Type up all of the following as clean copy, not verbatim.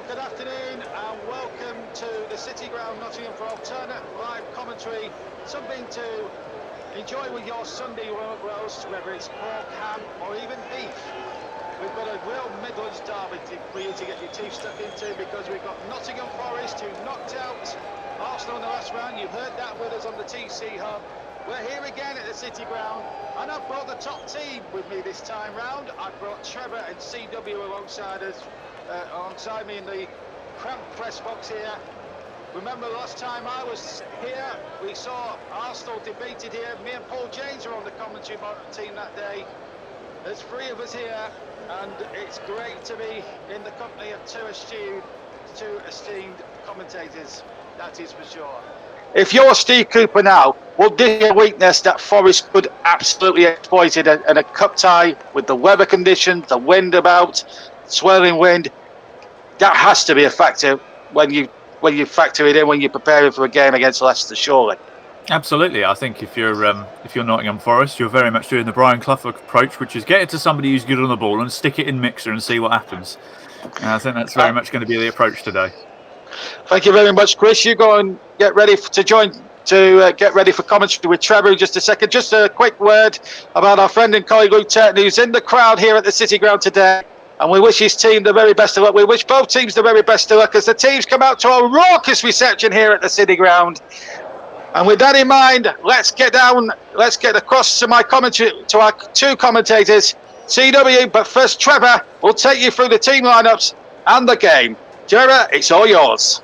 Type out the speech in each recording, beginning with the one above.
Well, good afternoon and welcome to the City Ground, Nottingham, for alternate live commentary. Something to enjoy with your Sunday roast, whether it's pork, ham or even beef. We've got a real Midlands derby for you to get your teeth stuck into, because we've got Nottingham Forest, who knocked out Arsenal in the last round. You've heard that with us on the TC Hub. We're here again at the City Ground, and I've brought the top team with me this time round. I've brought Trevor and CW alongside us, alongside me in the cramped press box here. Remember last time I was here, we saw Arsenal debated here. Me and Paul James were on the commentary team that day. There's three of us here, and it's great to be in the company of two esteemed commentators, that is for sure. If you're Steve Cooper now, would this be a weakness that Forest could absolutely exploit in a cup tie with the weather conditions, the wind about, swirling wind? That has to be a factor when you factor it in when you're preparing for a game against Leicester, surely. Absolutely. I think if you're Nottingham Forest, you're very much doing the Brian Clough approach, which is get it to somebody who's good on the ball and stick it in mixer and see what happens. And I think that's very much going to be the approach today. Thank you very much, Chris. You go and get ready get ready for commentary with Trevor in just a second. Just a quick word about our friend and colleague Luke Turton, who's in the crowd here at the City Ground today. And we wish his team the very best of luck. We wish both teams the very best of luck as the teams come out to a raucous reception here at the City Ground. And with that in mind, let's get across to my commentary, to our two commentators, CW. But first, Trevor will take you through the team lineups and the game. Trevor, it's all yours.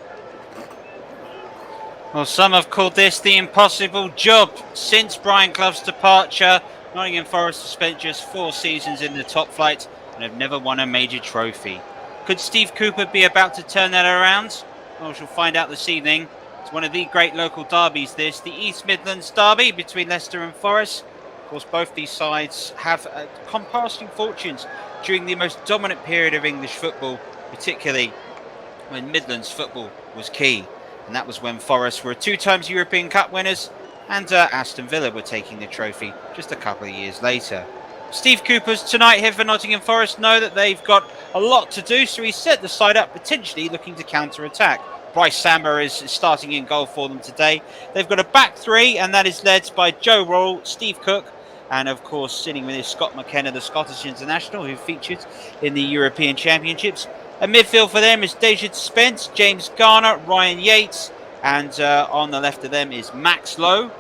Well, some have called this the impossible job. Since Brian Clough's departure, Nottingham Forest have spent just 4 seasons in the top flight and have never won a major trophy. Could Steve Cooper be about to turn that around? Well, we'll find out this evening. It's one of the great local derbies, this, the East Midlands derby between Leicester and Forest. Of course, both these sides have contrasting fortunes during the most dominant period of English football, particularly when Midlands football was key. And that was when Forest were 2 times European Cup winners and Aston Villa were taking the trophy just a couple of years later. Steve Cooper's tonight here for Nottingham Forest know that they've got a lot to do, so he's set the side up potentially looking to counter-attack. Bryce Samba is starting in goal for them today. They've got a back 3, and that is led by Joe Worrall, Steve Cook, and of course sitting with his Scott McKenna, the Scottish international, who featured in the European Championships. A midfield for them is Dejan Spence, James Garner, Ryan Yates, and on the left of them is Max Lowe.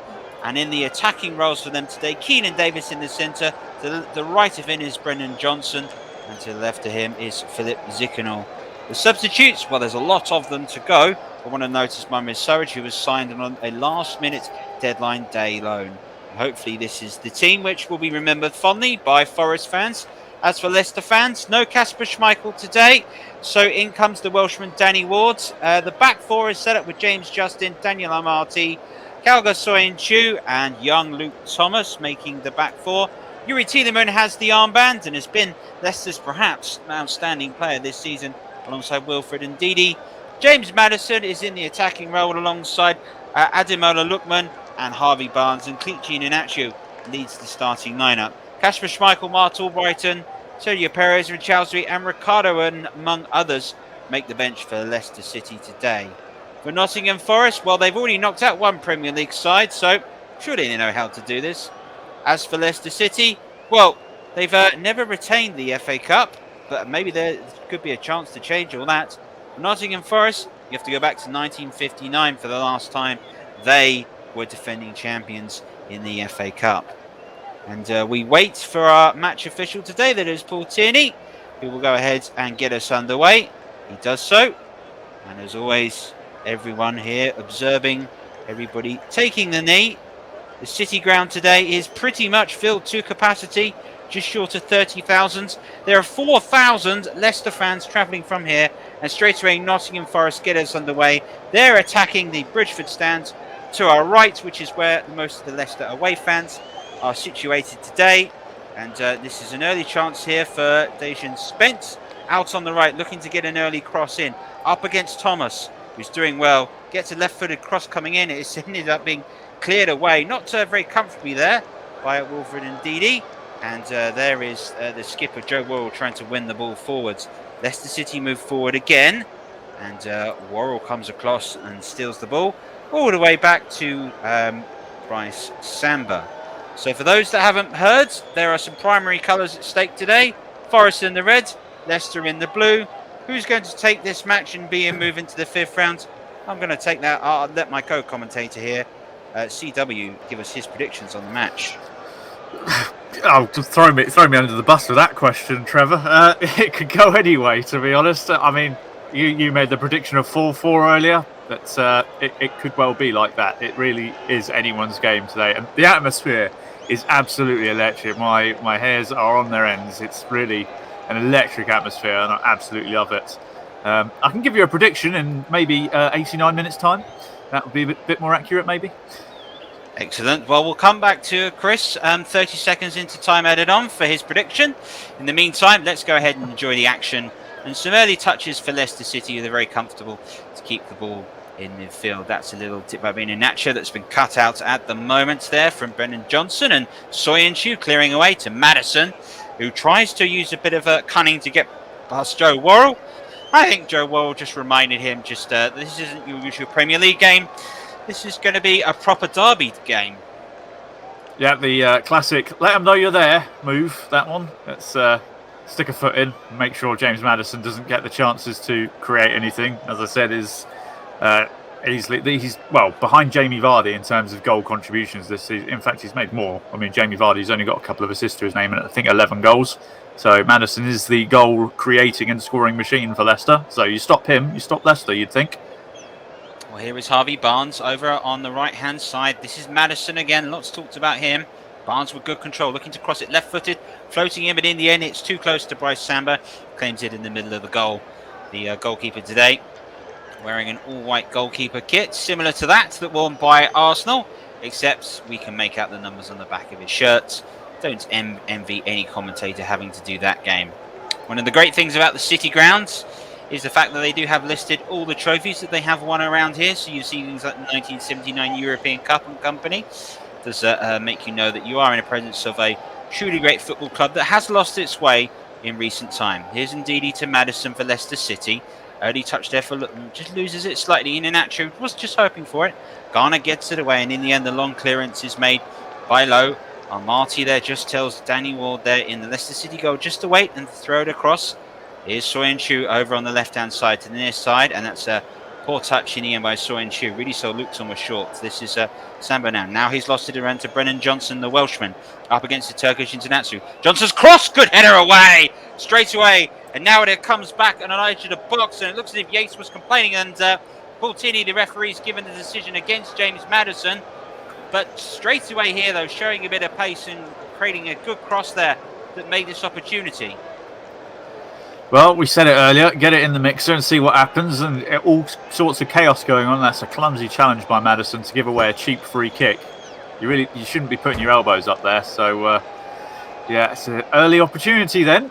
And in the attacking roles for them today, Keenan Davis in the centre. To the right of him is Brendan Johnson, and to the left of him is Philip Zikanol. The substitutes, well, there's a lot of them to go. I want to notice Mohamed Surridge, who was signed on a last-minute deadline day loan. And hopefully this is the team which will be remembered fondly by Forest fans. As for Leicester fans, no Kasper Schmeichel today, so in comes the Welshman Danny Ward. The back 4 is set up with James Justin, Daniel Amarty, Kalga Soyuncu and young Luke Thomas making the back 4. Yuri Tielemans has the armband and has been Leicester's perhaps outstanding player this season alongside Wilfred Ndidi. James Maddison is in the attacking role alongside Ademola Lookman and Harvey Barnes, and Kelechi Iheanacho leads the starting lineup. Kasper Schmeichel, Mark Albrighton, Sergio Perez, Richarlison and Ricardo, and among others, make the bench for Leicester City today. For Nottingham Forest, well, they've already knocked out one Premier League side, so surely they know how to do this. As for Leicester City, well, they've never retained the FA Cup, but maybe there could be a chance to change all that. For Nottingham Forest, you have to go back to 1959 for the last time they were defending champions in the FA Cup. And we wait for our match official today, that is Paul Tierney, who will go ahead and get us underway. He does so. And as always, everyone here observing, everybody taking the knee. The City Ground today is pretty much filled to capacity, just short of 30,000. There are 4,000 Leicester fans travelling from here, and straight away Nottingham Forest get us underway. They're attacking the Bridgeford stand to our right, which is where most of the Leicester away fans are situated today. And this is an early chance here for Dejan Spence out on the right, looking to get an early cross in. Up against Thomas, who's doing well. Gets a left-footed cross coming in. It's ended up being cleared away, not very comfortably there by Wilfred Ndidi. And there is the skipper, Joe Worrall, trying to win the ball forwards. Leicester City move forward again. And Worrell comes across and steals the ball all the way back to Bryce Samba. So for those that haven't heard, there are some primary colours at stake today. Forest in the red, Leicester in the blue. Who's going to take this match and be in move into the 5th round? I'm going to take that. I'll let my co-commentator here, CW, give us his predictions on the match. Oh, just throw me under the bus with that question, Trevor. It could go anyway, to be honest. I mean, you made the prediction of 4-4 earlier. But it could well be like that. It really is anyone's game today. And the atmosphere is absolutely electric. My hairs are on their ends. It's really an electric atmosphere, and I absolutely love it. I can give you a prediction in maybe 89 minutes' time. That would be a bit more accurate, maybe. Excellent. Well, we'll come back to Chris 30 seconds into time added on for his prediction. In the meantime, let's go ahead and enjoy the action. And some early touches for Leicester City. They're very comfortable to keep the ball in midfield. That's a little tip by Nacho that's been cut out at the moment there from Brennan Johnson, and Soyuncu clearing away to Maddison, who tries to use a bit of cunning to get past Joe Worrell. I think Joe Worrell just reminded him this isn't your usual Premier League game. This is going to be a proper derby game. Yeah, the classic let them know you're there move, that one. Let's stick a foot in and make sure James Maddison doesn't get the chances to create anything. As I said, he's behind Jamie Vardy in terms of goal contributions this season. In fact, he's made more. I mean, Jamie Vardy's only got a couple of assists to his name and I think 11 goals. So Maddison is the goal creating and scoring machine for Leicester. So you stop him, you stop Leicester, you'd think. Well, here is Harvey Barnes over on the right-hand side. This is Maddison again. Lots talked about him. Barnes with good control, looking to cross it left-footed, floating in, but in the end, it's too close to Bryce Samba. Claims it in the middle of the goal. The goalkeeper today, wearing an all-white goalkeeper kit, similar to that worn by Arsenal, except we can make out the numbers on the back of his shirt. Don't envy any commentator having to do that game. One of the great things about the City grounds is the fact that they do have listed all the trophies that they have won around here. So you see things like the 1979 European Cup and company. Does make you know that you are in the presence of a truly great football club that has lost its way in recent time. Here's Ndidi to Maddison for Leicester City. Early touch there for just loses it slightly. Iheanacho was just hoping for it. Garner gets it away, and in the end, the long clearance is made by Lowe. Marty there just tells Danny Ward there in the Leicester City goal just to wait and throw it across. Here's Soyuncu over on the left-hand side to the near side, and that's a poor touch in the end by Soyuncu. Really saw Luke Thomas short. This is Samba now. Now he's lost it around to Brennan Johnson, the Welshman, up against the Turkish international. Johnson's cross, good header away, straight away. And now it comes back on an edge of the box, and it looks as if Yates was complaining, and Paultini, the referee's given the decision against James Maddison. But straight away here, though, showing a bit of pace and creating a good cross there that made this opportunity. Well, we said it earlier, get it in the mixer and see what happens, and all sorts of chaos going on. That's a clumsy challenge by Maddison to give away a cheap free kick. You shouldn't be putting your elbows up there. So, yeah, it's an early opportunity then.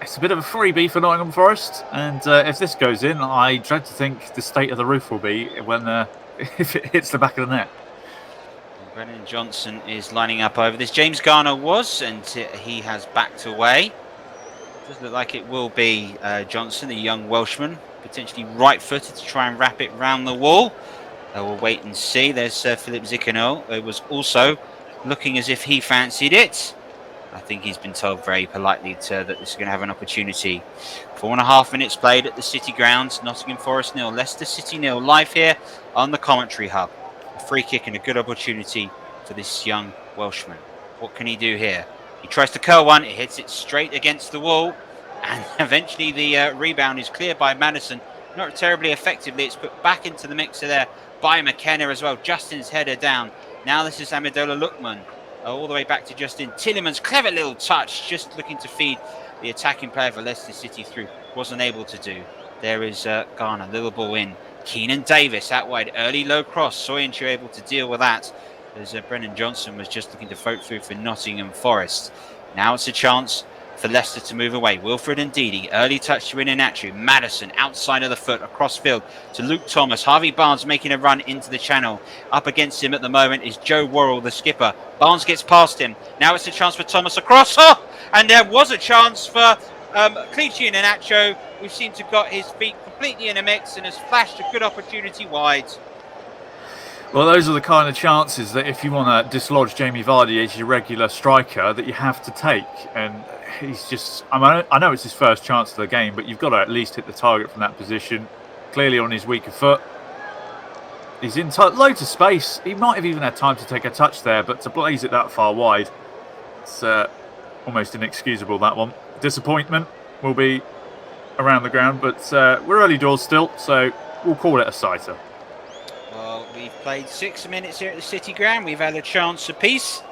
It's a bit of a freebie for Nottingham Forest, and if this goes in, I dread to think the state of the roof will be when if it hits the back of the net. Brennan Johnson is lining up over this. James Garner was, and he has backed away. Does look like it will be Johnson, the young Welshman, potentially right-footed to try and wrap it round the wall. We'll wait and see. There's Philip Zicano, who was also looking as if he fancied it. I think he's been told very politely that this is going to have an opportunity. 4.5 minutes played at the City grounds. Nottingham Forest 0, Leicester City 0. Live here on the commentary hub. A free kick and a good opportunity for this young Welshman. What can he do here? He tries to curl one. It hits it straight against the wall. And eventually the rebound is cleared by Maddison. Not terribly effectively. It's put back into the mixer there by McKenna as well. Justin's header down. Now this is Amidola Lookman. All the way back to Justin Tillemans. Clever little touch, just looking to feed the attacking player for Leicester City through. Wasn't able to do. There is Garner, little ball in. Keenan Davis out wide, early low cross. Soyuncu able to deal with that. As Brennan Johnson was just looking to float through for Nottingham Forest. Now it's a chance for Leicester to move away. Wilfred Ndidi, early touch to Iheanacho. Maddison outside of the foot, across field to Luke Thomas. Harvey Barnes making a run into the channel. Up against him at the moment is Joe Worrell, the skipper. Barnes gets past him. Now it's a chance for Thomas across. Oh! And there was a chance for Clichy and Inacho, we've seemed to got his feet completely in a mix and has flashed a good opportunity wide. Well, those are the kind of chances that if you want to dislodge Jamie Vardy as your regular striker, that you have to take. And he's just, I know it's his first chance of the game, but you've got to at least hit the target from that position. Clearly on his weaker foot. He's in loads of space. He might have even had time to take a touch there, but to blaze it that far wide, it's almost inexcusable, that one. Disappointment will be around the ground, but we're early doors still, so we'll call it a sighter. Well, we've played 6 minutes here at the City Ground. We've had a chance apiece.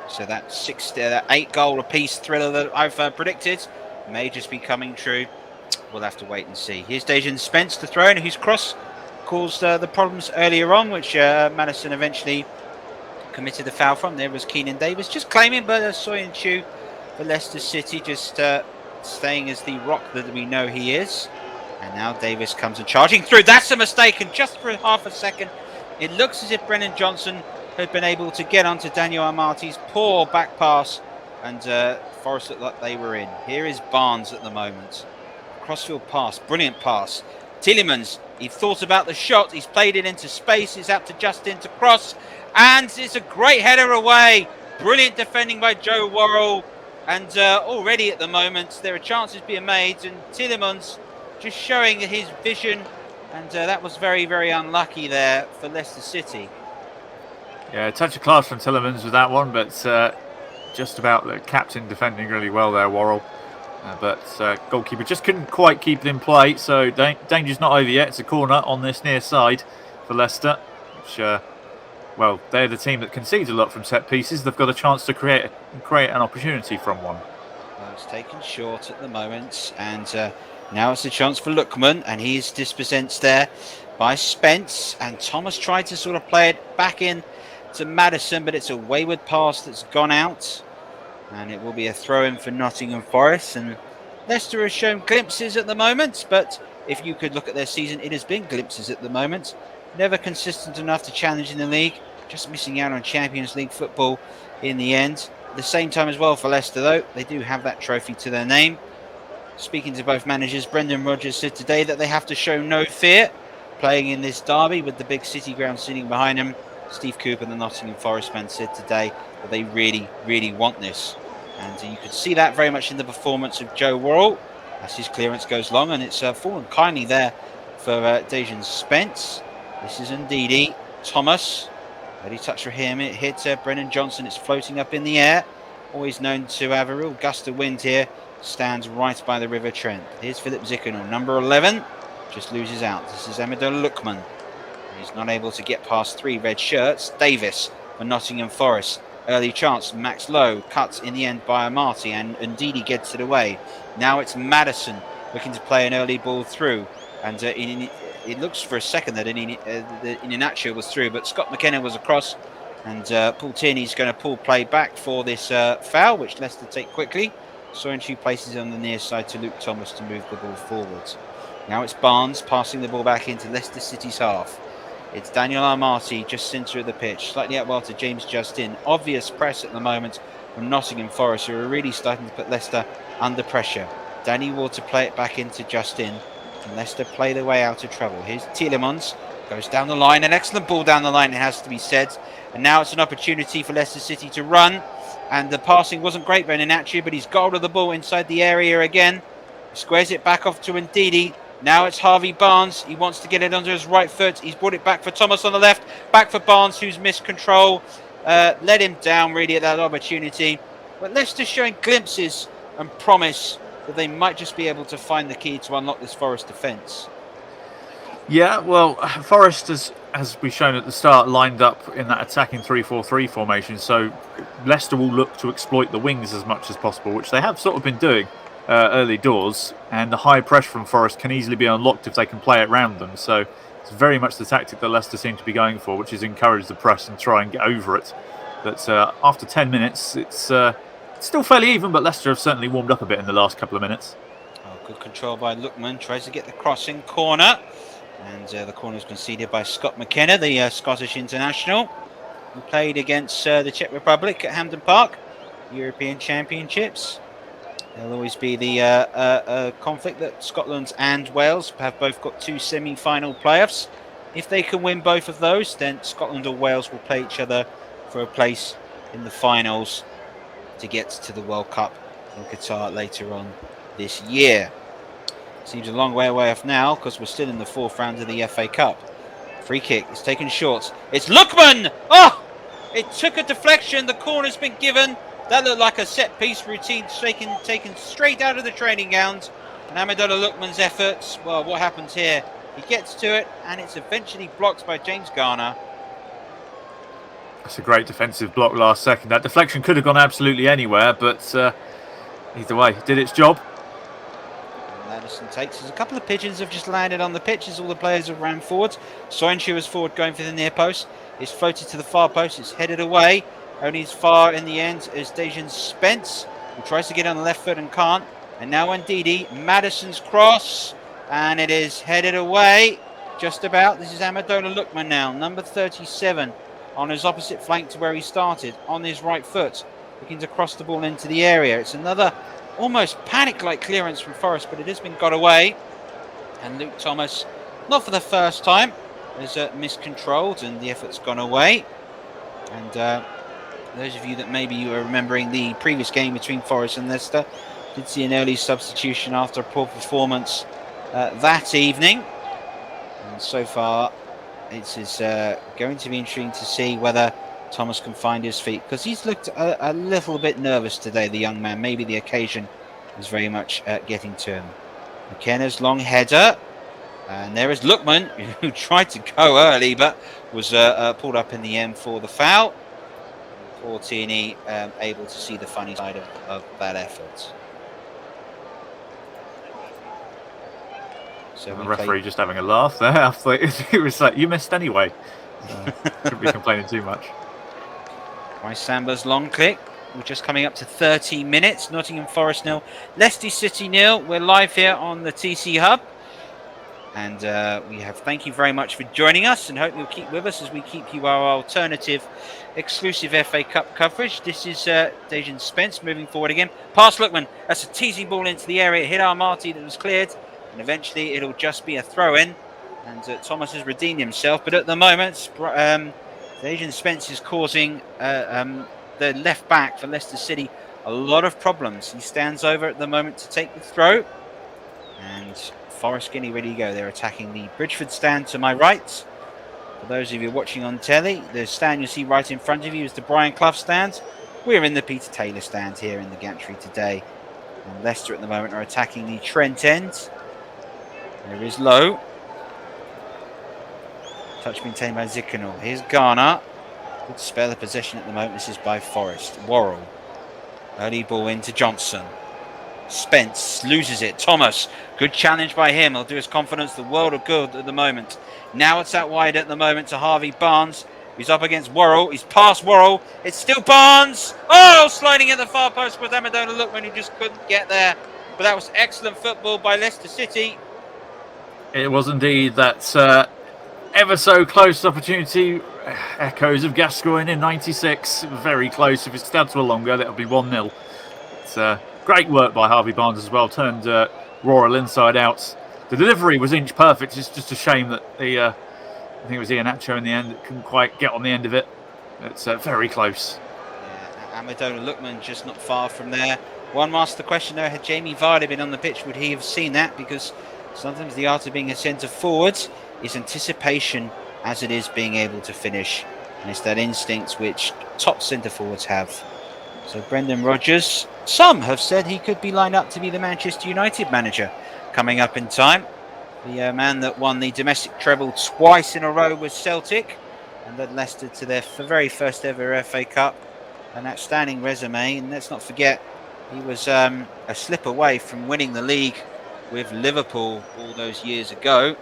So that 8-goal apiece thriller that I've predicted may just be coming true. We'll have to wait and see. Here's Dejan Spence, the throw-in, whose cross caused the problems earlier on, which Madison eventually committed the foul from. There was Keenan Davis just claiming, but Soyun Chu for Leicester City just staying as the rock that we know he is. And now Davis comes and charging through. That's a mistake, and just for half a second, it looks as if Brennan Johnson had been able to get onto Daniel Amati's poor back pass, and Forest looked like they were in. Here is Barnes at the moment. Crossfield pass, brilliant pass. Tielemans, he thought about the shot. He's played it into space. It's out to Justin to cross, and it's a great header away. Brilliant defending by Joe Worrell, and already at the moment there are chances being made, and Tielemans just showing his vision, and that was very, very unlucky there for Leicester City. Yeah, a touch of class from Tielemans with that one, but just about the captain defending really well there, Worrell. But goalkeeper just couldn't quite keep it in play, so danger's not over yet. It's a corner on this near side for Leicester, which, well, they're the team that concedes a lot from set pieces. They've got a chance to create an opportunity from one. Well, it's taken short at the moment, and now it's a chance for Lookman, and he's dispossessed there by Spence, and Thomas tried to sort of play it back in to Madison, but it's a wayward pass that's gone out, and it will be a throw-in for Nottingham Forest. And Leicester has shown glimpses at the moment, but if you could look at their season, it has been glimpses at the moment. Never consistent enough to challenge in the league, just missing out on Champions League football in the end. At the same time as well for Leicester, though, they do have that trophy to their name. Speaking to both managers, Brendan Rodgers said today that they have to show no fear playing in this derby with the big City Ground sitting behind them. Steve Cooper, the Nottingham Forest man, said today that they really, really want this. And you could see that very much in the performance of Joe Worrell as his clearance goes long, and it's fallen kindly there for Dejan Spence. This is Ndidi. Thomas, ready touch for him. It hits Brennan Johnson. It's floating up in the air. Always known to have a real gust of wind here. Stands right by the River Trent. Here's Philip Zickenau, number 11, just loses out. This is Amadou Lookman. He's not able to get past 3 red shirts. Davis for Nottingham Forest. Early chance, Max Lowe, cut in the end by Amati, and Ndidi gets it away. Now it's Madison looking to play an early ball through, and it looks for a second that Inacho was through, but Scott McKenna was across, and Paul Tierney's going to pull play back for this foul, which Leicester take quickly. Soyuncu places on the near side to Luke Thomas to move the ball forwards. Now it's Barnes passing the ball back into Leicester City's half. It's Daniel Amati just centre of the pitch, slightly out wide to James Justin. Obvious press at the moment from Nottingham Forest, who are really starting to put Leicester under pressure. Danny Ward to play it back into Justin, and Leicester play their way out of trouble. Here's Tielemans, goes down the line, an excellent ball down the line, it has to be said. And now it's an opportunity for Leicester City to run. And the passing wasn't great by Inacho, but he's got the ball inside the area again. Squares it back off to Ndidi. Now it's Harvey Barnes. He wants to get it under his right foot. He's brought it back for Thomas on the left. Back for Barnes, who's missed control. Let him down, really, at that opportunity. But Leicester showing glimpses and promise that they might just be able to find the key to unlock this Forest defence. Yeah, well, Forest, as we've shown at the start, lined up in that attacking 3-4-3 formation, so Leicester will look to exploit the wings as much as possible, which they have sort of been doing early doors, and the high pressure from Forest can easily be unlocked if they can play it round them, so it's very much the tactic that Leicester seem to be going for, which is encourage the press and try and get over it. But after 10 minutes, it's still fairly even, but Leicester have certainly warmed up a bit in the last couple of minutes. Oh, good control by Lookman, tries to get the crossing corner. And the corner has been conceded by Scott McKenna, the Scottish international, who played against the Czech Republic at Hampden Park, European Championships. There'll always be the conflict that Scotland and Wales have both got 2 semi-final playoffs. If they can win both of those, then Scotland or Wales will play each other for a place in the finals to get to the World Cup in Qatar later on this year. Seems a long way away off now because we're still in the 4th round of the FA Cup. Free kick is taken short. It's Lookman! Oh! It took a deflection. The corner's been given. That looked like a set-piece routine taken straight out of the training ground. And Amendola Lookman's efforts, well, what happens here? He gets to it, and it's eventually blocked by James Garner. That's a great defensive block last second. That deflection could have gone absolutely anywhere, but either way, it did its job. Madison takes. There's a couple of pigeons have just landed on the pitch as all the players have ran forward. Soinchu is forward going for the near post. It's floated to the far post. It's headed away. Only as far in the end as Dejan Spence, who tries to get on the left foot and can't. And now Ndidi, Madison's cross, and it is headed away just about. This is Amendola Lookman now, number 37, on his opposite flank to where he started, on his right foot, looking to cross the ball into the area. It's another almost panic-like clearance from Forrest, but it has been got away. And Luke Thomas, not for the first time, is miscontrolled, and the effort's gone away. And those of you that maybe you are remembering the previous game between Forest and Leicester did see an early substitution after a poor performance that evening. And so far, it is going to be interesting to see whether Thomas can find his feet, because he's looked a little bit nervous today, the young man. Maybe the occasion is very much getting to him. McKenna's long header. And there is Lookman, who tried to go early, but was pulled up in the end for the foul. Portini able to see the funny side of that effort. So the referee just having a laugh there. After it was like, you missed anyway. Shouldn't be complaining too much. Bryce Samber's long click. We're just coming up to 30 minutes. Nottingham Forest 0, Leicester City 0. We're live here on the TC Hub. And we have thank you very much for joining us, and hope you'll keep with us as we keep you our alternative exclusive FA Cup coverage. This is Dejan Spence moving forward again. Past Lookman. That's a teasing ball into the area. It hit Armati that was cleared. And eventually it'll just be a throw-in. And Thomas has redeemed himself. But at the moment, Dejan Spence is causing the left back for Leicester City a lot of problems. He stands over at the moment to take the throw. And Forest getting ready to go. They're attacking the Bridgeford stand to my right. For those of you watching on telly, the stand you see right in front of you is the Brian Clough stand. We're in the Peter Taylor stand here in the gantry today. And Leicester at the moment are attacking the Trent end. There is Lowe. Touch maintained by Zikanul. Here's Garner. Good spell of possession at the moment. This is by Forest. Worrell. Early ball into Johnson. Spence loses it. Thomas. Good challenge by him. He'll do his confidence the world of good at the moment. Now it's out wide at the moment to Harvey Barnes. He's up against Worrell. He's past Worrell. It's still Barnes. Oh, sliding at the far post with Amendola Lookman, who just couldn't get there. But that was excellent football by Leicester City. It was indeed that ever so close opportunity. Echoes of Gascoigne in '96. Very close. If it's down to a longer, that'll be 1-0. It's great work by Harvey Barnes as well. Turned Worrell inside out. The delivery was inch perfect. It's just a shame that I think it was Iheanacho in the end that couldn't quite get on the end of it. It's very close. Yeah, Amendola Lookman just not far from there. One master question though, had Jamie Vardy been on the pitch, would he have seen that? Because sometimes the art of being a centre forward is anticipation as it is being able to finish. And it's that instinct which top centre forwards have. So Brendan Rodgers, some have said he could be lined up to be the Manchester United manager coming up in time. The man that won the domestic treble twice in a row with Celtic and led Leicester to their very first ever FA Cup. An outstanding resume. And let's not forget, he was a slip away from winning the league with Liverpool all those years ago.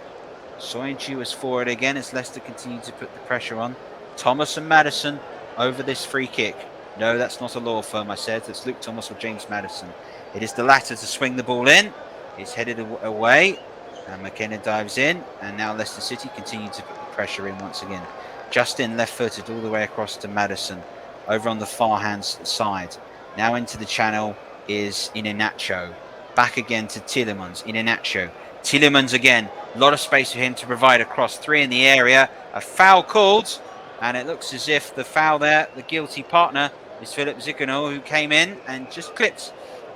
Soinchu was forward again as Leicester continued to put the pressure on. Thomas and Madison over this free kick. No, that's not a law firm, I said. It's Luke Thomas or James Madison. It is the latter to swing the ball in. It's headed away. And McKenna dives in. And now Leicester City continue to put the pressure in once again. Justin left-footed all the way across to Madison. Over on the far-hand side. Now into the channel is Iheanacho. Back again to Tielemans. Iheanacho. Tielemans again. A lot of space for him to provide across. 3 in the area. A foul called. And it looks as if the foul there, the guilty partner, is Philip Zikonor, who came in and just clipped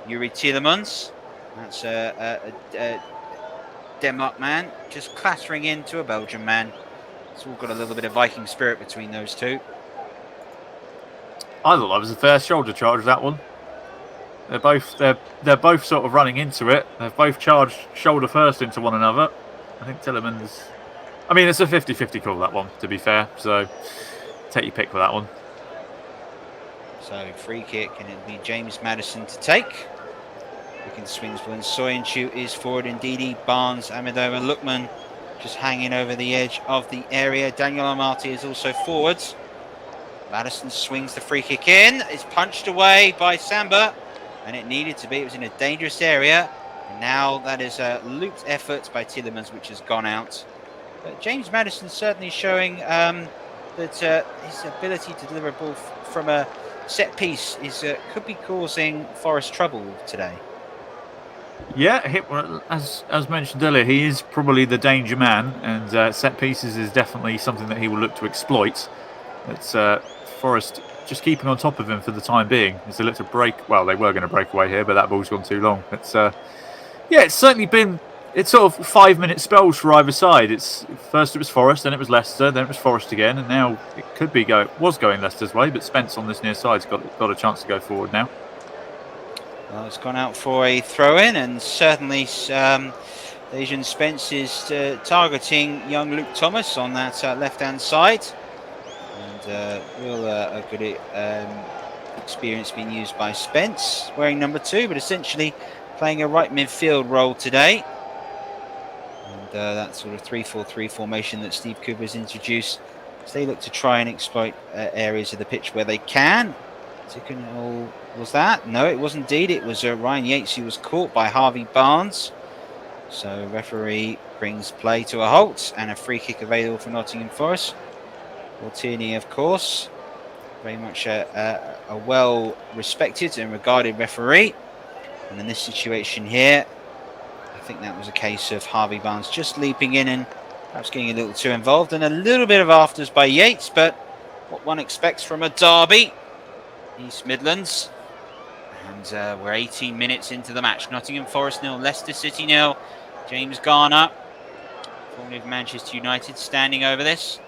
Yuri Tielemans. That's a Denmark man just clattering into a Belgian man. It's all got a little bit of Viking spirit between those two. I thought that was a fair shoulder charge, that one. They're both sort of running into it. They've both charged shoulder first into one another. I think Tielemans... I mean, it's a 50-50 call, that one, to be fair. So, take your pick for that one. So, free kick, and it'll be James Maddison to take. Looking swings when Soyuncu is forward. Ndidi, Barnes, Amido and Lookman just hanging over the edge of the area. Daniel Amati is also forwards. Maddison swings the free kick in. It's punched away by Samba, and it needed to be. It was in a dangerous area. And now that is a looped effort by Tielemans, which has gone out. But James Maddison certainly showing that his ability to deliver a ball from a set piece could be causing Forest trouble today. Yeah, as mentioned earlier, he is probably the danger man, and set pieces is definitely something that he will look to exploit. It's Forest just keeping on top of him for the time being. As they look to break, well, they were going to break away here, but that ball's gone too long. It's it's certainly been. It's sort of 5-minute spells for either side. First it was Forest, then it was Leicester, then it was Forest again, and now it could be was going Leicester's way, but Spence on this near side's got a chance to go forward now. Well, it's gone out for a throw-in, and certainly Asian Spence is targeting young Luke Thomas on that left-hand side. And a good experience being used by Spence, wearing number 2, but essentially playing a right midfield role today. And that sort of 3-4-3 formation that Steve Cooper has introduced. So they look to try and exploit areas of the pitch where they can. Was that? No, it was indeed. It was Ryan Yates who was caught by Harvey Barnes. So referee brings play to a halt, and a free kick available for Nottingham Forest. Tierney, of course, very much a well-respected and regarded referee. And in this situation here, I think that was a case of Harvey Barnes just leaping in and perhaps getting a little too involved, and a little bit of afters by Yates, but what one expects from a derby, East Midlands. And we're 18 minutes into the match. Nottingham Forest 0, Leicester City 0. James Garner, formerly of Manchester United, standing over this,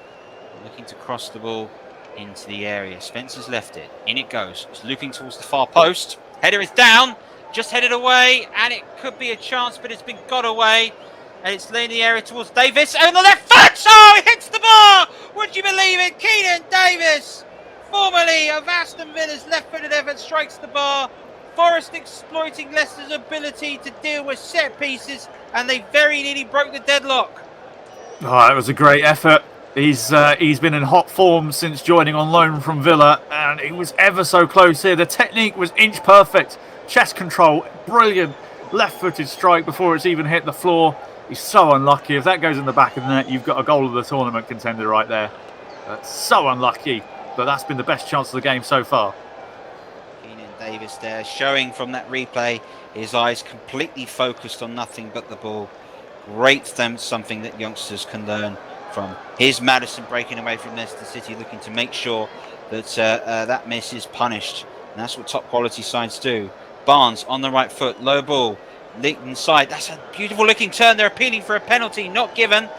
looking to cross the ball into the area. Spencer's left it. In it goes. It's looping towards the far post. Header is down. Just headed away, and it could be a chance, but it's been got away. And it's laying the area towards Davis. And the left foot! Oh, it hits the bar! Would you believe it? Keenan Davis, formerly of Aston Villa's left-footed effort, strikes the bar. Forest exploiting Leicester's ability to deal with set pieces, and they very nearly broke the deadlock. Oh, that was a great effort. He's been in hot form since joining on loan from Villa, and he was ever so close here. The technique was inch perfect. Chest control, brilliant left-footed strike before it's even hit the floor. He's so unlucky. If that goes in the back of the net, you've got a goal of the tournament contender right there. That's so unlucky, but that's been the best chance of the game so far. Keenan Davis there, showing from that replay, his eyes completely focused on nothing but the ball. Great something that youngsters can learn from. Here's Maddison breaking away from Leicester City, looking to make sure that that miss is punished. And that's what top quality sides do. Barnes on the right foot, low ball, linked inside. That's a beautiful looking turn. They're appealing for a penalty, not given.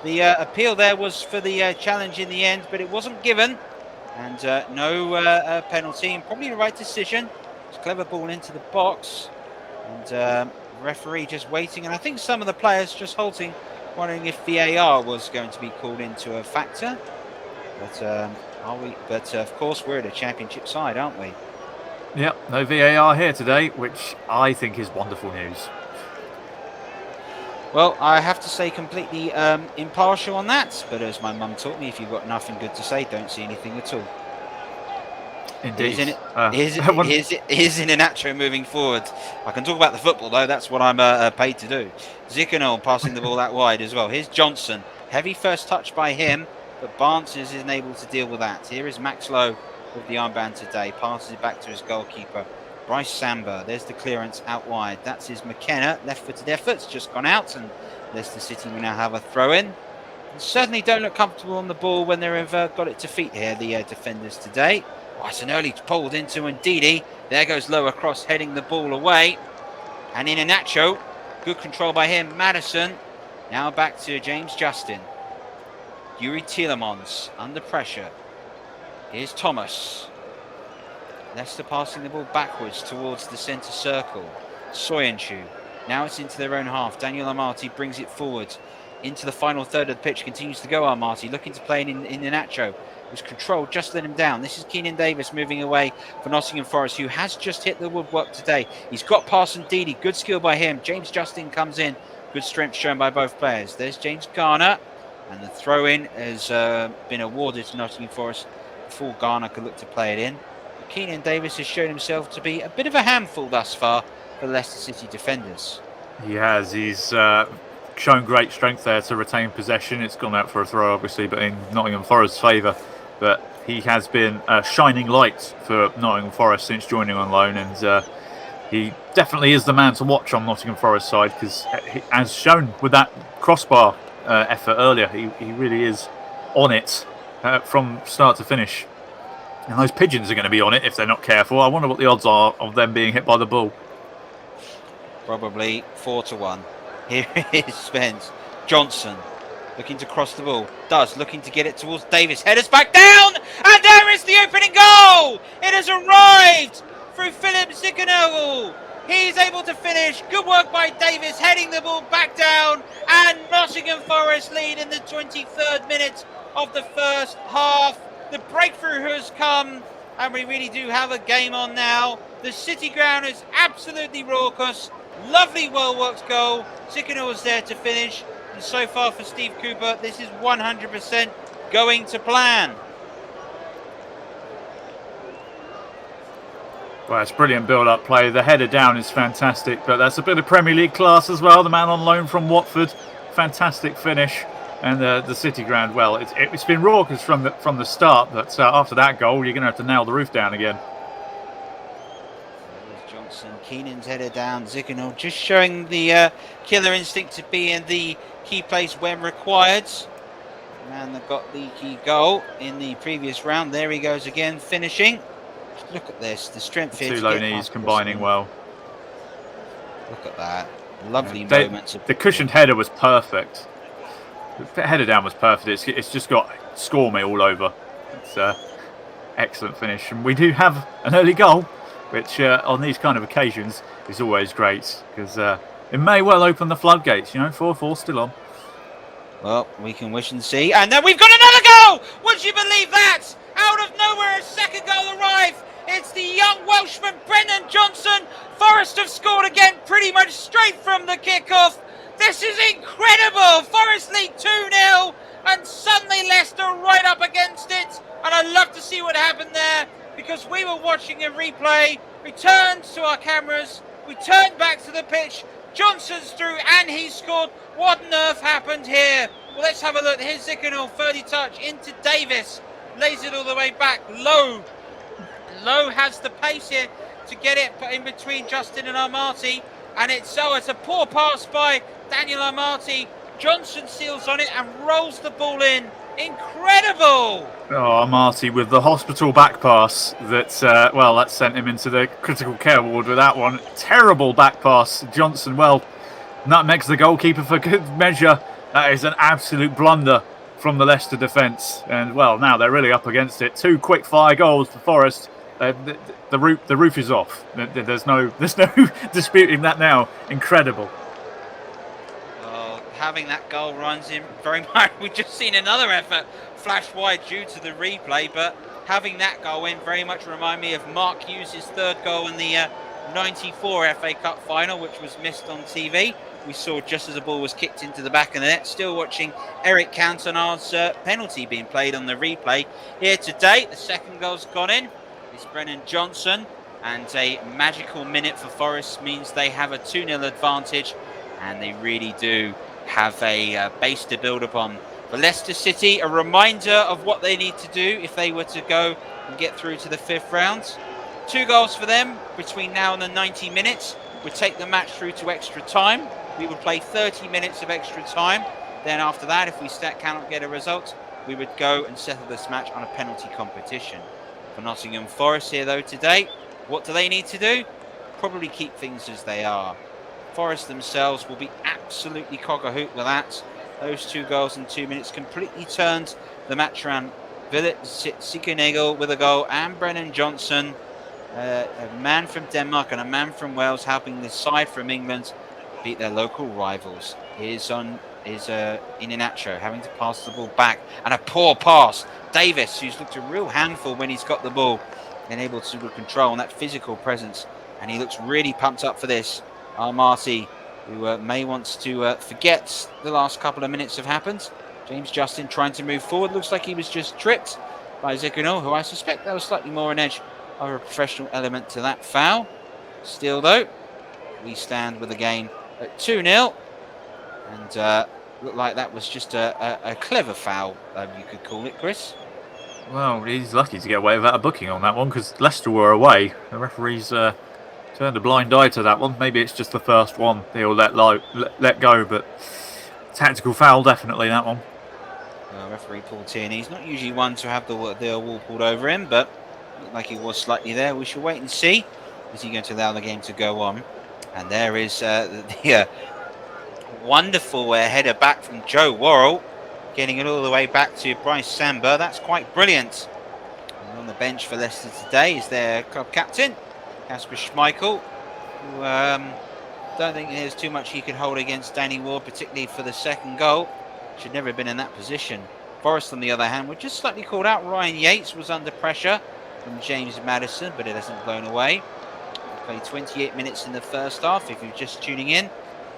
The appeal there was for the challenge in the end, but it wasn't given. And no penalty, and probably the right decision. It's a clever ball into the box. And referee just waiting, and I think some of the players just halting, wondering if VAR was going to be called into a factor. But are we? But of course, we're at a championship side, aren't we? Yep, no VAR here today, which I think is wonderful news. Well, I have to say completely impartial on that, but as my mum taught me, if you've got nothing good to say, don't see anything at all. Indeed. Here's Iheanacho moving forward. I can talk about the football, though. That's what I'm paid to do. Zikonor passing the ball out wide as well. Here's Johnson. Heavy first touch by him, but Barnes isn't able to deal with that. Here is Max Lowe with the armband today. Passes it back to his goalkeeper, Bryce Samba, there's the clearance out wide. That's his McKenna, left-footed efforts, just gone out, and Leicester City will now have a throw-in. And certainly don't look comfortable on the ball when they've got it to feet here, the defenders today. Oh, it's an early pulled into Ndidi. There goes lower cross, heading the ball away. And in Iheanacho, good control by him. Maddison, now back to James Justin. Yuri Tielemans, under pressure. Here's Thomas. Leicester passing the ball backwards towards the centre circle. Soyuncu. Now it's into their own half. Daniel Amati brings it forward into the final third of the pitch. Continues to go Amati, looking to play in Iheanacho. It was controlled, just let him down. This is Keenan Davis moving away for Nottingham Forest, who has just hit the woodwork today. He's got past Ndidi. Good skill by him. James Justin comes in. Good strength shown by both players. There's James Garner. And the throw-in has been awarded to Nottingham Forest before Garner could look to play it in. Keenan Davis has shown himself to be a bit of a handful thus far for Leicester City defenders. He has. He's shown great strength there to retain possession. It's gone out for a throw, obviously, but in Nottingham Forest's favour. But he has been a shining light for Nottingham Forest since joining on loan, and he definitely is the man to watch on Nottingham Forest side, because as shown with that crossbar effort earlier, he really is on it from start to finish. And those pigeons are going to be on it if they're not careful. I wonder what the odds are of them being hit by the ball. Probably 4-1. Here is Spence. Johnson looking to cross the ball. Looking to get it towards Davis. Headers back down. And there is the opening goal. It has arrived through Philip Ziganoglu. He's able to finish. Good work by Davis, heading the ball back down. And Nottingham Forest lead in the 23rd minute of the first half. The breakthrough has come, and we really do have a game on now. The City ground is absolutely raucous. Lovely, well-worked goal. Ziganoglu was there to finish. And so far for Steve Cooper, this is 100% going to plan. Well, it's brilliant build-up play. The header down is fantastic, but that's a bit of Premier League class as well. The man on loan from Watford, fantastic finish. And the City ground, well, it's been raucous from the start, but after that goal, you're going to have to nail the roof down again. There's Johnson, Keenan's header down, Ziganoglu just showing the killer instinct to be in the key place when required. The man that got the key goal in the previous round, there he goes again, finishing. Look at this, the strength here. Two low knees combining well. Look at that, lovely moments. The cushioned header was perfect. The header down was perfect. It's just got score me all over. It's excellent finish, and we do have an early goal, which on these kind of occasions is always great, because it may well open the floodgates. 4-4 still on. Well, we can wish and see, and then we've got another goal. Would you believe that? Out of nowhere, a second goal arrived. It's the young Welshman Brendan Johnson. Forest have scored again, pretty much straight from the kickoff. This is incredible! Forest lead 2-0, and suddenly Leicester right up against it. And I'd love to see what happened there, because we were watching a replay. We turned to our cameras, we turned back to the pitch. Johnson's through, and he scored. What on earth happened here? Well, let's have a look. Here's Ziganoglu, 30 touch into Davis. Lays it all the way back. Lowe has the pace here to get it in between Justin and Amati. And it's a poor pass by Daniel Amati. Johnson seals on it and rolls the ball in. Incredible! Oh, Amati with the hospital back pass that sent him into the critical care ward with that one. Terrible back pass. Johnson, nutmegs the goalkeeper for good measure. That is an absolute blunder from the Leicester defence. And, now they're really up against it. 2 quick fire goals for Forest. The roof is off. There's no disputing that now. Incredible. Oh, having that goal runs him very much. We've just seen another effort flash wide due to the replay, but having that goal in very much remind me of Mark Hughes' third goal in the 94 FA Cup final, which was missed on TV. We saw just as the ball was kicked into the back of the net. Still watching Eric Cantona's penalty being played on the replay here today. The second goal's gone in. It's Brennan Johnson, and a magical minute for Forest means they have a 2-0 advantage, and they really do have a base to build upon. For Leicester City, a reminder of what they need to do if they were to go and get through to the 5th round. 2 goals for them between now and the 90 minutes would take the match through to extra time. We would play 30 minutes of extra time. Then after that, if we cannot get a result, we would go and settle this match on a penalty competition. For Nottingham Forest here though today, what do they need to do? Probably keep things as they are. Forest themselves will be absolutely cock-a-hoot with that. Those 2 goals in 2 minutes completely turned the match around. Villet Sikanegel with a goal, and Brennan Johnson, a man from Denmark and a man from Wales, helping the side from England beat their local rivals. Here's Iheanacho having to pass the ball back, and a poor pass. Davis, who's looked a real handful when he's got the ball, and able to control and that physical presence, and he looks really pumped up for this. Marty, who may want to forget the last couple of minutes have happened. James Justin trying to move forward. Looks like he was just tripped by Zikunov, who I suspect there was slightly more an edge of a professional element to that foul. Still, though, we stand with the game at 2-0. And looked like that was just a clever foul, you could call it, Chris. Well, he's lucky to get away without a booking on that one because Leicester were away. The referees turned a blind eye to that one. Maybe it's just the first one they'll let go, but tactical foul definitely that one. Referee Paul Tierney, he's not usually one to have the wall pulled over him, but looked like he was slightly there. We shall wait and see. Is he going to allow the game to go on? And there is the wonderful header back from Joe Worrell, getting it all the way back to Bryce Samba. That's quite brilliant. And on the bench for Leicester today is their club captain, Kasper Schmeichel, who don't think there's too much he can hold against Danny Ward, particularly for the second goal. Should never have been in that position. Forest, on the other hand, were just slightly called out. Ryan Yates was under pressure from James Maddison, but it hasn't blown away. We played 28 minutes in the first half. If you're just tuning in,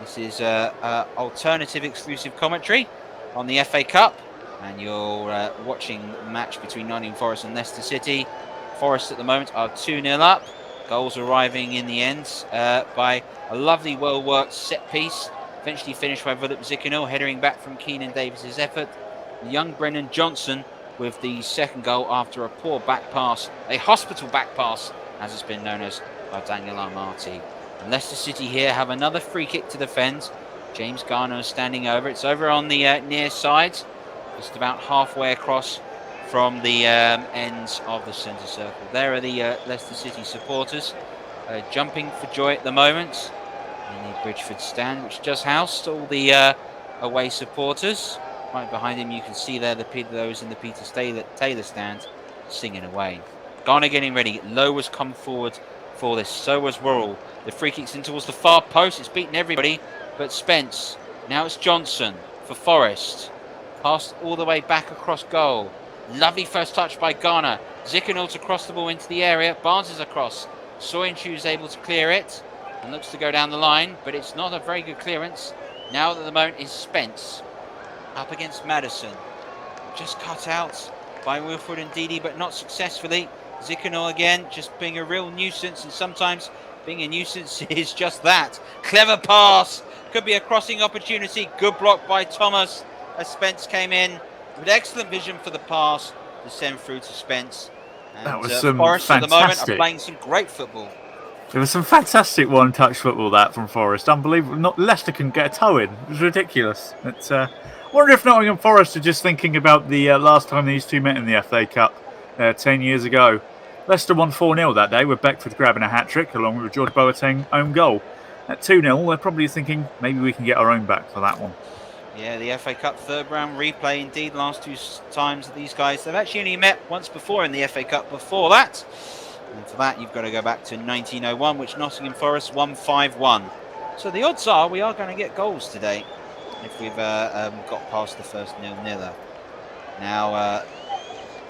this is alternative exclusive commentary on the FA Cup, and you're watching the match between Nottingham Forest and Leicester City. Forest at the moment are 2-0 up. Goals arriving in the end by a lovely, well-worked set piece. Eventually finished by Philip Zikunov, headering back from Keenan Davis's effort. The young Brennan Johnson with the second goal after a poor back pass, a hospital back pass, as it's been known as by Daniel Armati. And Leicester City here have another free kick to defend. James Garner is standing over. It's over on the near side, just about halfway across from the ends of the centre circle. There are the Leicester City supporters jumping for joy at the moment in the Bridgeford stand, which just housed all the away supporters. Right behind him, you can see there those in the Peter Taylor stand singing away. Garner getting ready. Lowe has come forward for this. So was Worrell. The free kick's in towards the far post. It's beaten everybody but Spence. Now it's Johnson for Forest. Passed all the way back across goal. Lovely first touch by Garner. Zikunov to cross the ball into the area. Barnes is across. Soyuncu is able to clear it and looks to go down the line, but it's not a very good clearance. Now at the moment is Spence up against Maddison. Just cut out by Wilfred and Didi, but not successfully. Zikunov again, just being a real nuisance, and sometimes being a nuisance is just that. Clever pass. Could be a crossing opportunity. Good block by Thomas as Spence came in with excellent vision for the pass to send through to Spence. And that was some Forest fantastic. At the moment are playing some great football. There was some fantastic one-touch football that from Forest. Unbelievable. Leicester can get a toe in. It was ridiculous. I wonder if Nottingham Forest are just thinking about the last time these two met in the FA Cup 10 years ago. Leicester won 4-0 that day with Beckford grabbing a hat-trick along with George Boateng own goal. At 2-0, they're probably thinking maybe we can get our own back for that one. Yeah, the FA Cup third round replay indeed. Last two times that these guys, they've actually only met once before in the FA Cup before that. And for that, you've got to go back to 1901, which Nottingham Forest won 5-1. So the odds are we are going to get goals today if we've got past the first nil-niller. Now,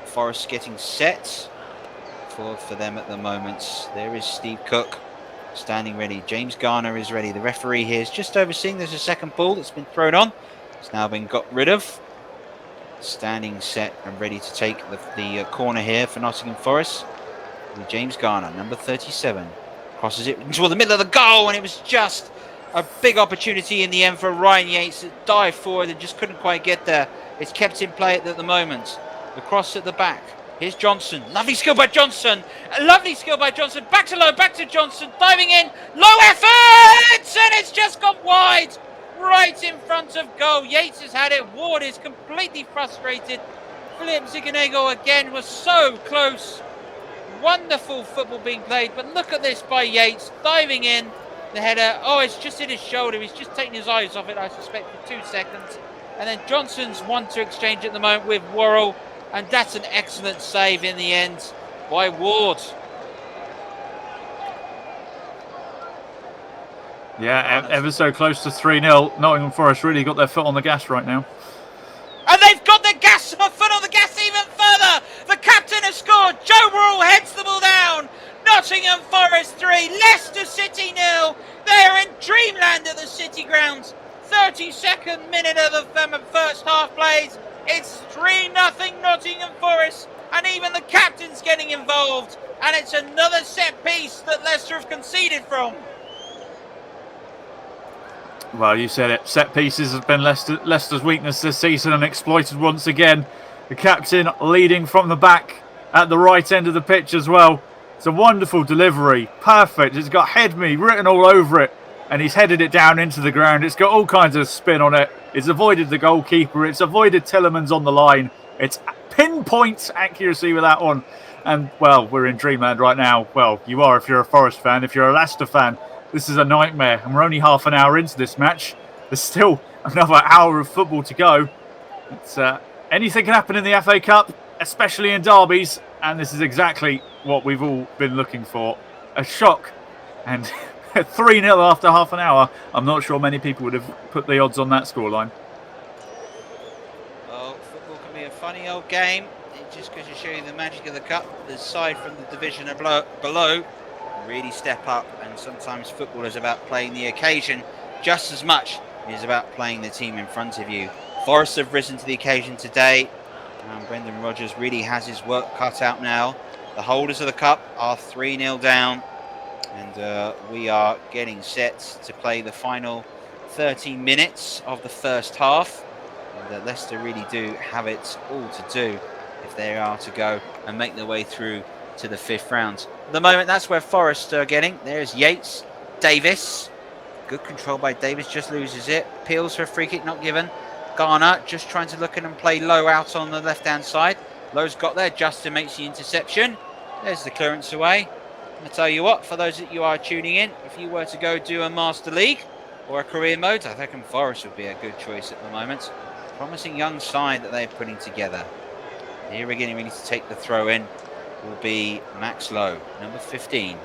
Forest getting set for them at the moment. There is Steve Cook standing ready. James Garner is ready. The referee here is just overseeing. There's a second ball that's been thrown on. It's now been got rid of. Standing set and ready to take the corner here for Nottingham Forest. With James Garner, number 37, crosses it into the middle of the goal, and it was just a big opportunity in the end for Ryan Yates to dive forward and just couldn't quite get there. It's kept in play at the moment. The cross at the back Here's Johnson. Lovely skill by Johnson. A lovely skill by Johnson. Back to Lowe, back to Johnson. Diving in. Low effort! And it's just gone wide. Right in front of goal. Yates has had it. Ward is completely frustrated. Philip Ziganego again was so close. Wonderful football being played. But look at this by Yates. Diving in. The header. Oh, it's just hit his shoulder. He's just taken his eyes off it, I suspect, for 2 seconds. And then Johnson's 1-2 exchange at the moment with Worrell. And that's an excellent save in the end by Ward. Yeah, ever so close to 3-0. Nottingham Forest really got their foot on the gas right now. And they've got their foot on the gas even further. The captain has scored. Joe Worrell heads the ball down. Nottingham Forest 3, Leicester City 0. They're in dreamland at the City Ground. 32nd minute of the first half plays. It's 3-0 Nottingham Forest, and even the captain's getting involved. And it's another set piece that Leicester have conceded from. Well, you said it. Set pieces has been Leicester's weakness this season and exploited once again. The captain leading from the back at the right end of the pitch as well. It's a wonderful delivery. Perfect. It's got "head me" written all over it. And he's headed it down into the ground. It's got all kinds of spin on it. It's avoided the goalkeeper. It's avoided Tillemans on the line. It's pinpoint accuracy with that one. And, well, we're in dreamland right now. Well, you are if you're a Forest fan. If you're a Leicester fan, this is a nightmare. And we're only half an hour into this match. There's still another hour of football to go. It's, anything can happen in the FA Cup, especially in derbies. And this is exactly what we've all been looking for. A shock. And 3-0 after half an hour. I'm not sure many people would have put the odds on that scoreline. Well, football can be a funny old game. It just goes to show you the magic of the cup. The side from the division below really step up, and sometimes football is about playing the occasion just as much as it's about playing the team in front of you. Forest have risen to the occasion today. Brendan Rodgers really has his work cut out now. The holders of the cup are 3-0 down. And we are getting set to play the final 30 minutes of the first half. And Leicester really do have it all to do if they are to go and make their way through to the 5th round. At the moment, that's where Forest are getting. There's Yates, Davis. Good control by Davis, just loses it. Peels for a free kick, not given. Garner just trying to look at and play Lowe out on the left-hand side. Lowe's got there. Justin makes the interception. There's the clearance away. I tell you what, for those that you are tuning in, if you were to go do a Master League or a career mode, I think Forest would be a good choice at the moment. Promising young side that they're putting together. Here we're getting ready to take the throw in will be Max Lowe, number 15.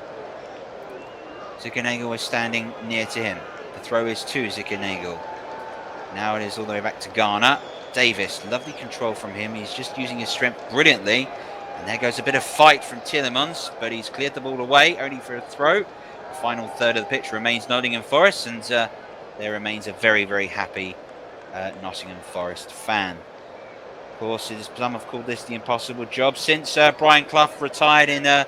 Ziganego is standing near to him. The throw is to Ziganego. Now it is all the way back to Garner. Davis, lovely control from him. He's just using his strength brilliantly. And there goes a bit of fight from Tillemans, but he's cleared the ball away, only for a throw. The final third of the pitch remains Nottingham Forest, and there remains a very, very happy Nottingham Forest fan. Of course, some have called this the impossible job since Brian Clough retired in the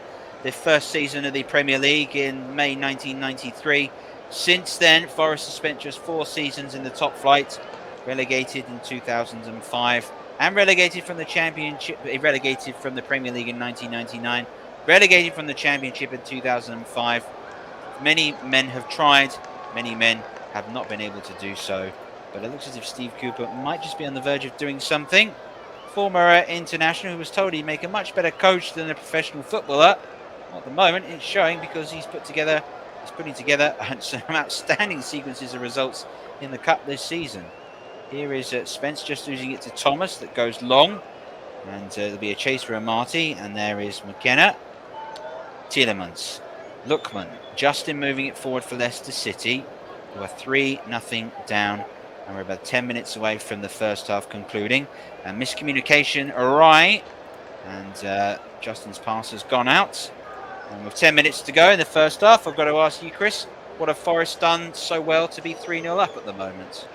first season of the Premier League in May 1993. Since then, Forest has spent just 4 seasons in the top flight, relegated in 2005. And relegated from the Championship, relegated from the Premier League in 1999, relegated from the Championship in 2005. Many men have tried, many men have not been able to do so. But it looks as if Steve Cooper might just be on the verge of doing something. Former international who was told he'd make a much better coach than a professional footballer. Well, at the moment, it's showing because he's putting together some outstanding sequences of results in the Cup this season. Here is Spence just losing it to Thomas. That goes long. And there'll be a chase for Amati. And there is McKenna. Tillemans. Lookman. Justin moving it forward for Leicester City. Who are 3-0 down. And we're about 10 minutes away from the first half concluding. And miscommunication awry. And Justin's pass has gone out. And with 10 minutes to go in the first half, I've got to ask you, Chris, what have Forest done so well to be 3-0 up at the moment?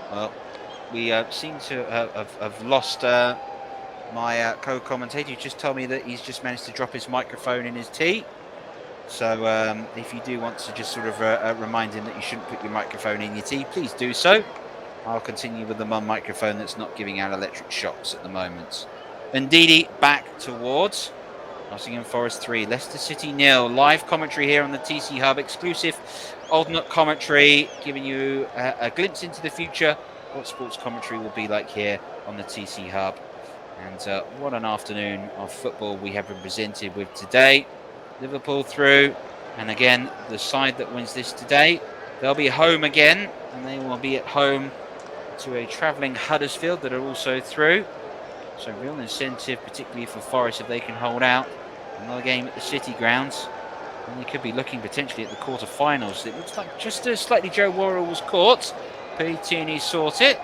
Well, we seem to have lost my co-commentator. Who just told me that he's just managed to drop his microphone in his tea. So if you do want to just sort of remind him that you shouldn't put your microphone in your tea, please do so. I'll continue with the microphone that's not giving out electric shocks at the moment. Ndidi back towards Nottingham Forest 3, Leicester City 0. Live commentary here on the TC Hub, exclusive alternate commentary, giving you a glimpse into the future, what sports commentary will be like here on the TC Hub. And what an afternoon of football we have been presented with today. Liverpool through, and again, the side that wins this today, they'll be home again, and they will be at home to a travelling Huddersfield that are also through. So real incentive, particularly for Forest, if they can hold out. Another game at the City grounds, and they could be looking potentially at the quarter-finals. It looks like just as slightly Joe Worrell was caught. Petini sought it.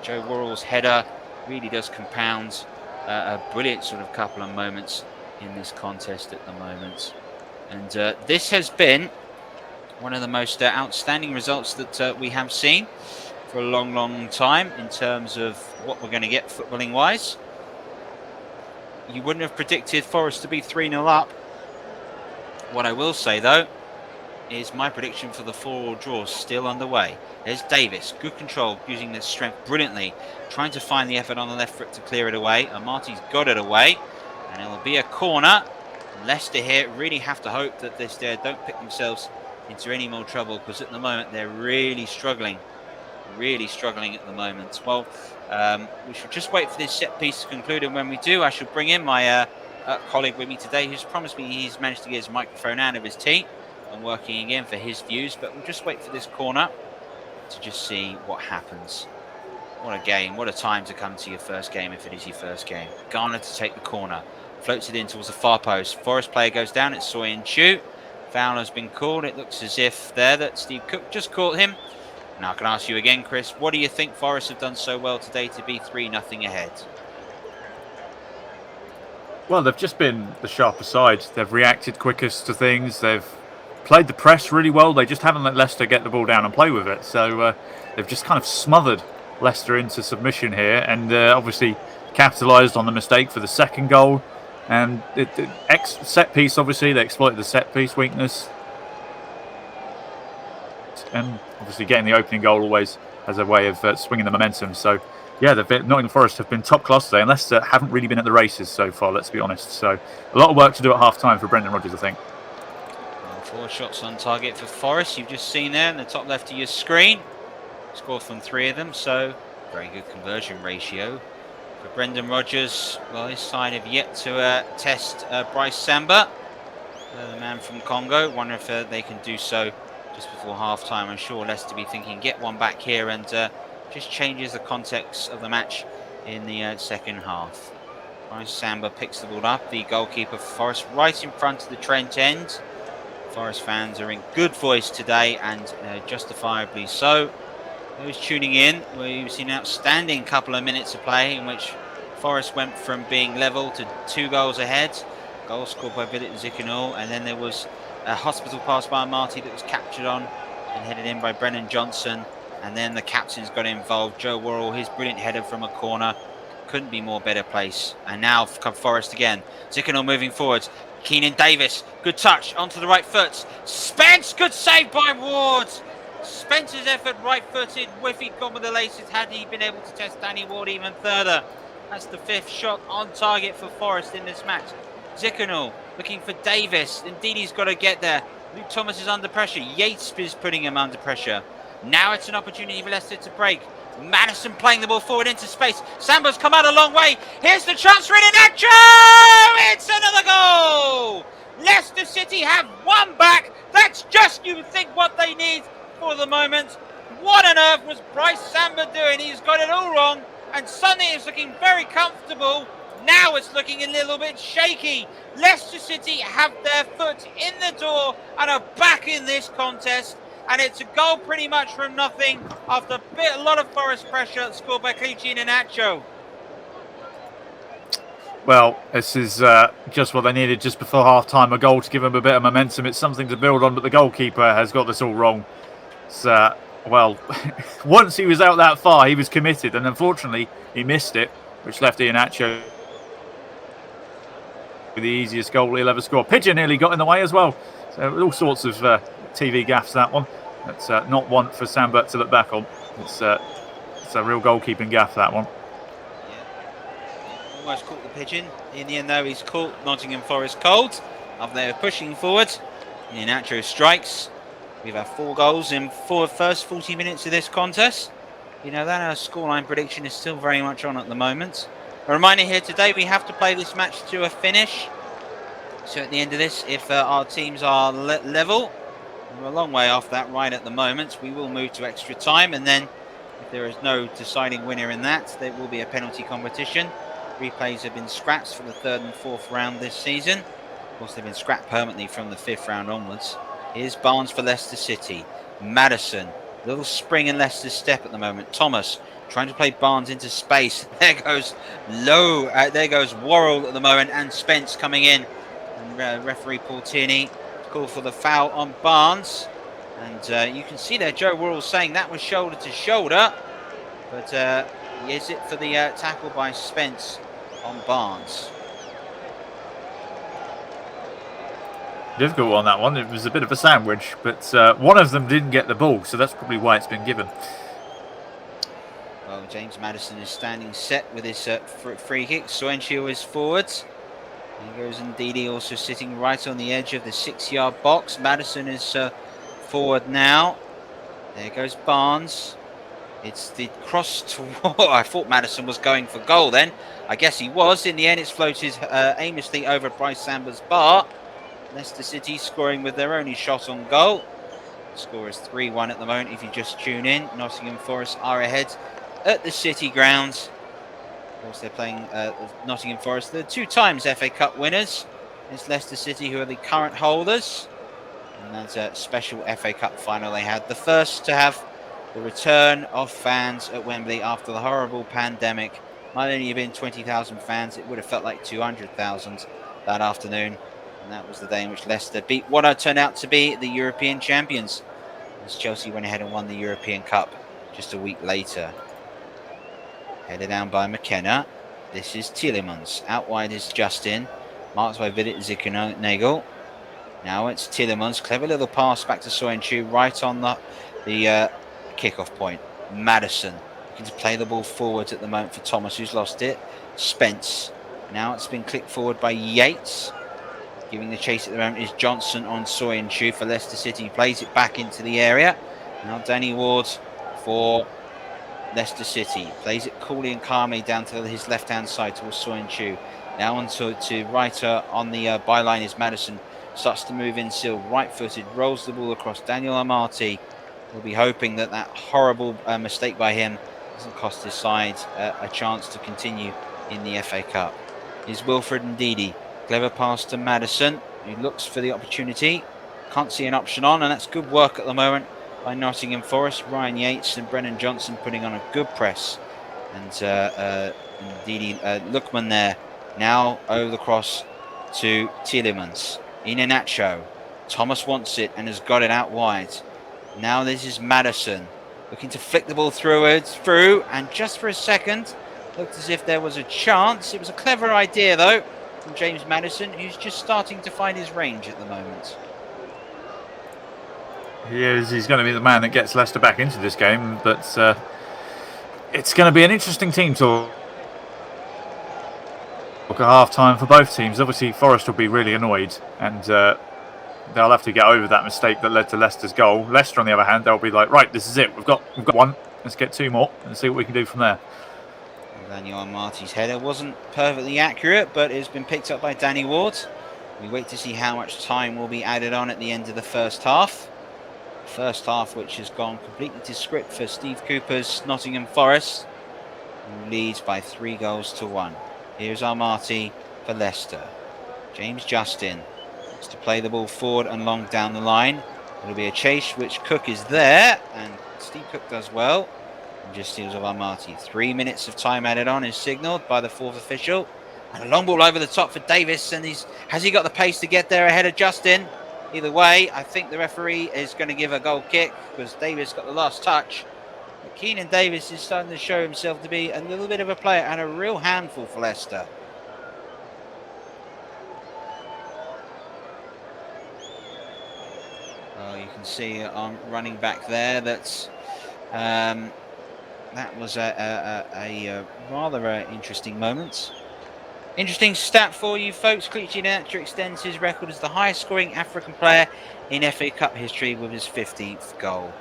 Joe Worrell's header really does compound a brilliant sort of couple of moments in this contest at the moment. And this has been one of the most outstanding results that we have seen for a long time in terms of what we're going to get footballing wise. You wouldn't have predicted Forest to be 3-0 up. What I will say though is my prediction for the 4-4 draw still underway. There's Davis, good control, using his strength brilliantly, trying to find the effort on the left foot to clear it away. Marty's got it away, and it will be a corner. Leicester here really have to hope that this don't pick themselves into any more trouble, because at the moment they're really struggling at the moment. Well, we should just wait for this set piece to conclude, and when we do, I shall bring in my colleague with me today, who's promised me he's managed to get his microphone out of his tea and working again for his views. But we'll just wait for this corner to just see what happens. What a game, what a time to come to your first game, if it is your first game. Garner to take the corner, floats it in towards the far post. Forest player goes down, it's Soy Chu. Foul has been called. It looks as if there that Steve Cook just caught him. Now I can ask you again, Chris, what do you think Forest have done so well today to be 3-0 ahead? Well, they've just been the sharper side. They've reacted quickest to things. They've played the press really well. They just haven't let Leicester get the ball down and play with it. So they've just kind of smothered Leicester into submission here, and obviously capitalised on the mistake for the second goal. And the set piece, obviously, they exploited the set piece weakness. And obviously getting the opening goal always as a way of swinging the momentum. So, yeah, Nottingham Forest have been top class today, and Leicester haven't really been at the races so far, let's be honest. So, a lot of work to do at half-time for Brendan Rodgers, I think. 4 shots on target for Forest. You've just seen there in the top left of your screen. Scored from 3 of them, so very good conversion ratio for Brendan Rodgers. Well, his side have yet to test Bryce Samba, the man from Congo. Wonder if they can do so just before half-time. I'm sure Leicester be thinking, get one back here, and just changes the context of the match in the second half. Bryce Samba picks the ball up, the goalkeeper for Forest, right in front of the Trent end. Forest fans are in good voice today, and justifiably so. Those tuning in, we've seen an outstanding couple of minutes of play in which Forest went from being level to 2 goals ahead. Goal scored by Billet Zikanul, and then there was a hospital pass by Marty that was captured on and headed in by Brennan Johnson, and then the captains got involved. Joe Worrell, his brilliant header from a corner, couldn't be more better place. And now come Forest again. Zikanul moving forwards. Keenan Davis, good touch onto the right foot. Spence, good save by Ward. Spence's effort right-footed. If he'd gone with the laces, had he been able to test Danny Ward even further. That's the 5th shot on target for Forest in this match. Zikanul looking for Davis. Indeed, he's got to get there. Luke Thomas is under pressure. Yates is putting him under pressure. Now it's an opportunity for Leicester to break. Madison playing the ball forward into space. Samba's come out a long way. Here's the chance for Iheanacho! It's another goal! Leicester City have one back. That's just, you think, what they need for the moment. What on earth was Bryce Samba doing? He's got it all wrong, and suddenly it's looking very comfortable. Now it's looking a little bit shaky. Leicester City have their foot in the door and are back in this contest, and it's a goal pretty much from nothing after a lot of Forest pressure scored by Clichy and Iheanacho. Well, this is just what they needed just before half-time, a goal to give them a bit of momentum. It's something to build on, but the goalkeeper has got this all wrong. It's well, once he was out that far, he was committed, and unfortunately, he missed it, which left Iheanacho with the easiest goal he'll ever score. Pigeon nearly got in the way as well. So all sorts of TV gaffes, that one. That's not one for Sam Burt to look back on. It's a real goalkeeping gaff, that one. Yeah. Almost caught the Pigeon. In the end, though, he's caught Nottingham Forest cold. Up there pushing forward. Iheanacho strikes. We've had 4 goals in the first 40 minutes of this contest. You know that our scoreline prediction is still very much on at the moment. A reminder here today, we have to play this match to a finish. So at the end of this, if our teams are level, we're a long way off that right at the moment, we will move to extra time, and then if there is no deciding winner in that, there will be a penalty competition. Replays have been scrapped for the 3rd and 4th round this season. Of course, they've been scrapped permanently from the 5th round onwards. Here's Barnes for Leicester City. Maddison, little spring in Leicester's step at the moment. Thomas trying to play Barnes into space. There goes Lowe. There goes Worrell at the moment, and Spence coming in. And referee Paul Tierney called for the foul on Barnes. And you can see there Joe Worrell saying that was shoulder to shoulder. But is it for the tackle by Spence on Barnes? Difficult on that one. It was a bit of a sandwich, but one of them didn't get the ball, so that's probably why it's been given. Well, James Maddison is standing set with his free kick. Soenchu is forwards. There goes Ndidi also sitting right on the edge of the 6-yard box. Maddison is forward now. There goes Barnes. It's the cross to... I thought Maddison was going for goal then. I guess he was. In the end, it's floated aimlessly over Bryce Samber's bar. Leicester City scoring with their only shot on goal. The score is 3-1 at the moment if you just tune in. Nottingham Forest are ahead at the City grounds. Of course, they're playing Nottingham Forest. They're 2 times FA Cup winners. It's Leicester City who are the current holders. And that's a special FA Cup final they had. The first to have the return of fans at Wembley after the horrible pandemic. Might only have been 20,000 fans. It would have felt like 200,000 that afternoon. And that was the day in which Leicester beat what turned out to be the European champions, as Chelsea went ahead and won the European Cup just a week later. Headed down by McKenna. This is Tielemans. Out wide is Justin. Marked by Vidit Zikunagel. Now it's Tielemans. Clever little pass back to Soenchu right on the kickoff point. Maddison looking to play the ball forwards at the moment for Thomas, who's lost it. Spence. Now it's been clicked forward by Yates. Giving the chase at the moment is Johnson on Soenchu for Leicester City. Plays it back into the area. Now Danny Ward for Leicester City. Plays it coolly and calmly down to his left-hand side towards Soenchu. Now on to Reiter on the byline is Maddison. Starts to move in still. Right-footed. Rolls the ball across. Daniel Amati will be hoping that horrible mistake by him doesn't cost his side a chance to continue in the FA Cup. Is Wilfred Ndidi. Clever pass to Maddison, who looks for the opportunity. Can't see an option on, and that's good work at the moment by Nottingham Forest. Ryan Yates and Brennan Johnson putting on a good press. And Ndidi, Lookman there. Now over the cross to Tielemans. Iheanacho. Thomas wants it and has got it out wide. Now this is Maddison. Looking to flick the ball through, and just for a second, looked as if there was a chance. It was a clever idea, though, from James Maddison, who's just starting to find his range at the moment. He is. He's going to be the man that gets Leicester back into this game, but it's going to be an interesting team talk at half-time for both teams. Obviously, Forest will be really annoyed, and they'll have to get over that mistake that led to Leicester's goal. Leicester, on the other hand, they'll be like, right, this is it. We've got one. Let's get 2 more and see what we can do from there. Daniel Amati's header wasn't perfectly accurate, but it's been picked up by Danny Ward. We wait to see how much time will be added on at the end of the first half. First half, which has gone completely to script for Steve Cooper's Nottingham Forest, who leads by 3-1. Here's Amati for Leicester. James Justin wants to play the ball forward and long down the line. It'll be a chase, which Cook is there, and Steve Cook does well. And just steals of Amati. 3 minutes of time added on is signalled by the 4th official. And a long ball over the top for Davis, and has he got the pace to get there ahead of Justin? Either way, I think the referee is going to give a goal kick because Davis got the last touch. But Keenan Davis is starting to show himself to be a little bit of a player and a real handful for Leicester. Well, you can see on running back there that was a rather interesting moment. Interesting stat for you folks. Kelechi Iheanacho extends his record as the highest scoring African player in FA Cup history with his 15th goal.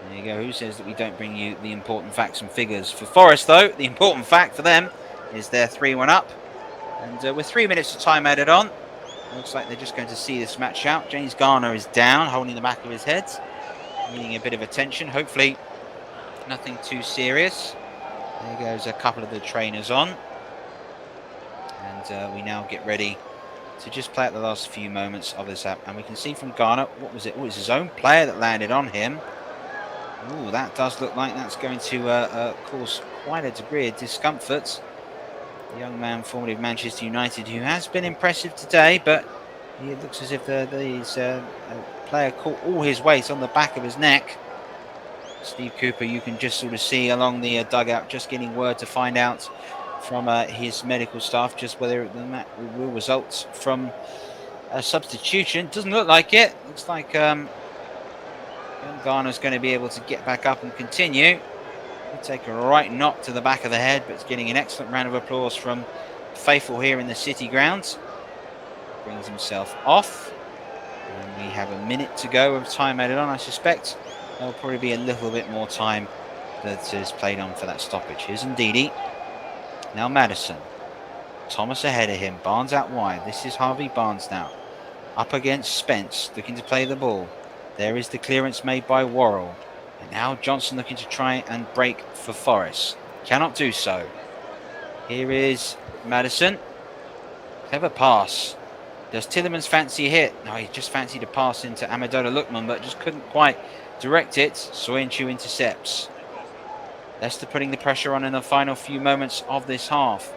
There you go. Who says that we don't bring you the important facts and figures? For Forest, though, the important fact for them is they're 3-1 up. And with 3 minutes of time added on, looks like they're just going to see this match out. James Garner is down, holding the back of his head, needing a bit of attention. Hopefully, nothing too serious. There goes a couple of the trainers on. And we now get ready to just play out the last few moments of this app. And we can see from Garner, what was it? Oh, it's his own player that landed on him. Oh, that does look like that's going to cause quite a degree of discomfort. The young man formerly of Manchester United, who has been impressive today, but it looks as if the player caught all his weight on the back of his neck. Steve Cooper, you can just sort of see along the dugout, just getting word to find out from his medical staff just whether the will result from a substitution. Doesn't look like it. Looks like young Garner's going to be able to get back up and continue. He'll take a right knock to the back of the head, but it's getting an excellent round of applause from faithful here in the City grounds. Brings himself off. And we have a minute to go of time added on. I suspect there'll probably be a little bit more time that is played on for that stoppage. Here's Ndidi. Now Maddison. Thomas ahead of him. Barnes out wide. This is Harvey Barnes now. Up against Spence, looking to play the ball. There is the clearance made by Worrell. And now Johnson looking to try and break for Forest. Cannot do so. Here is Maddison. Clever pass. Does Tillemans fancy a hit? No, he just fancied a pass into Amendola Lookman, but just couldn't quite direct it. Soyuncu intercepts. Leicester putting the pressure on in the final few moments of this half.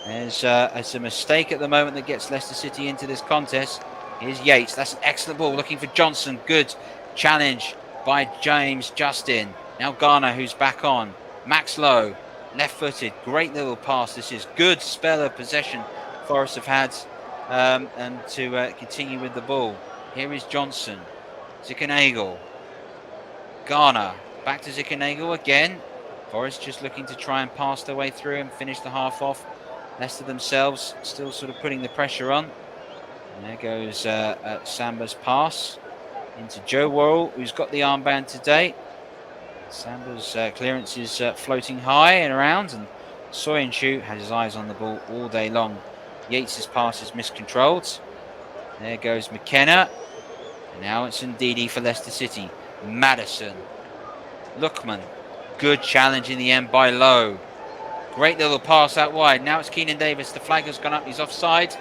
There's a mistake at the moment that gets Leicester City into this contest. Here's Yates. That's an excellent ball. Looking for Johnson. Good challenge by James Justin. Now Garner, who's back on. Max Lowe, left-footed. Great little pass. This is good spell of possession Forest have had and to continue with the ball. Here is Johnson. Zickernagel. Garner. Back to Zickernagel again. Forest just looking to try and pass their way through and finish the half off. Leicester themselves still sort of putting the pressure on. And there goes Samba's pass into Joe Worrell, who's got the armband today. Samba's clearance is floating high and around, and Soyuncu has his eyes on the ball all day long. Yates' pass is miscontrolled. There goes McKenna. And now it's Ndidi for Leicester City. Maddison. Lookman. Good challenge in the end by Lowe. Great little pass out wide. Now it's Keenan Davis. The flag has gone up. He's offside.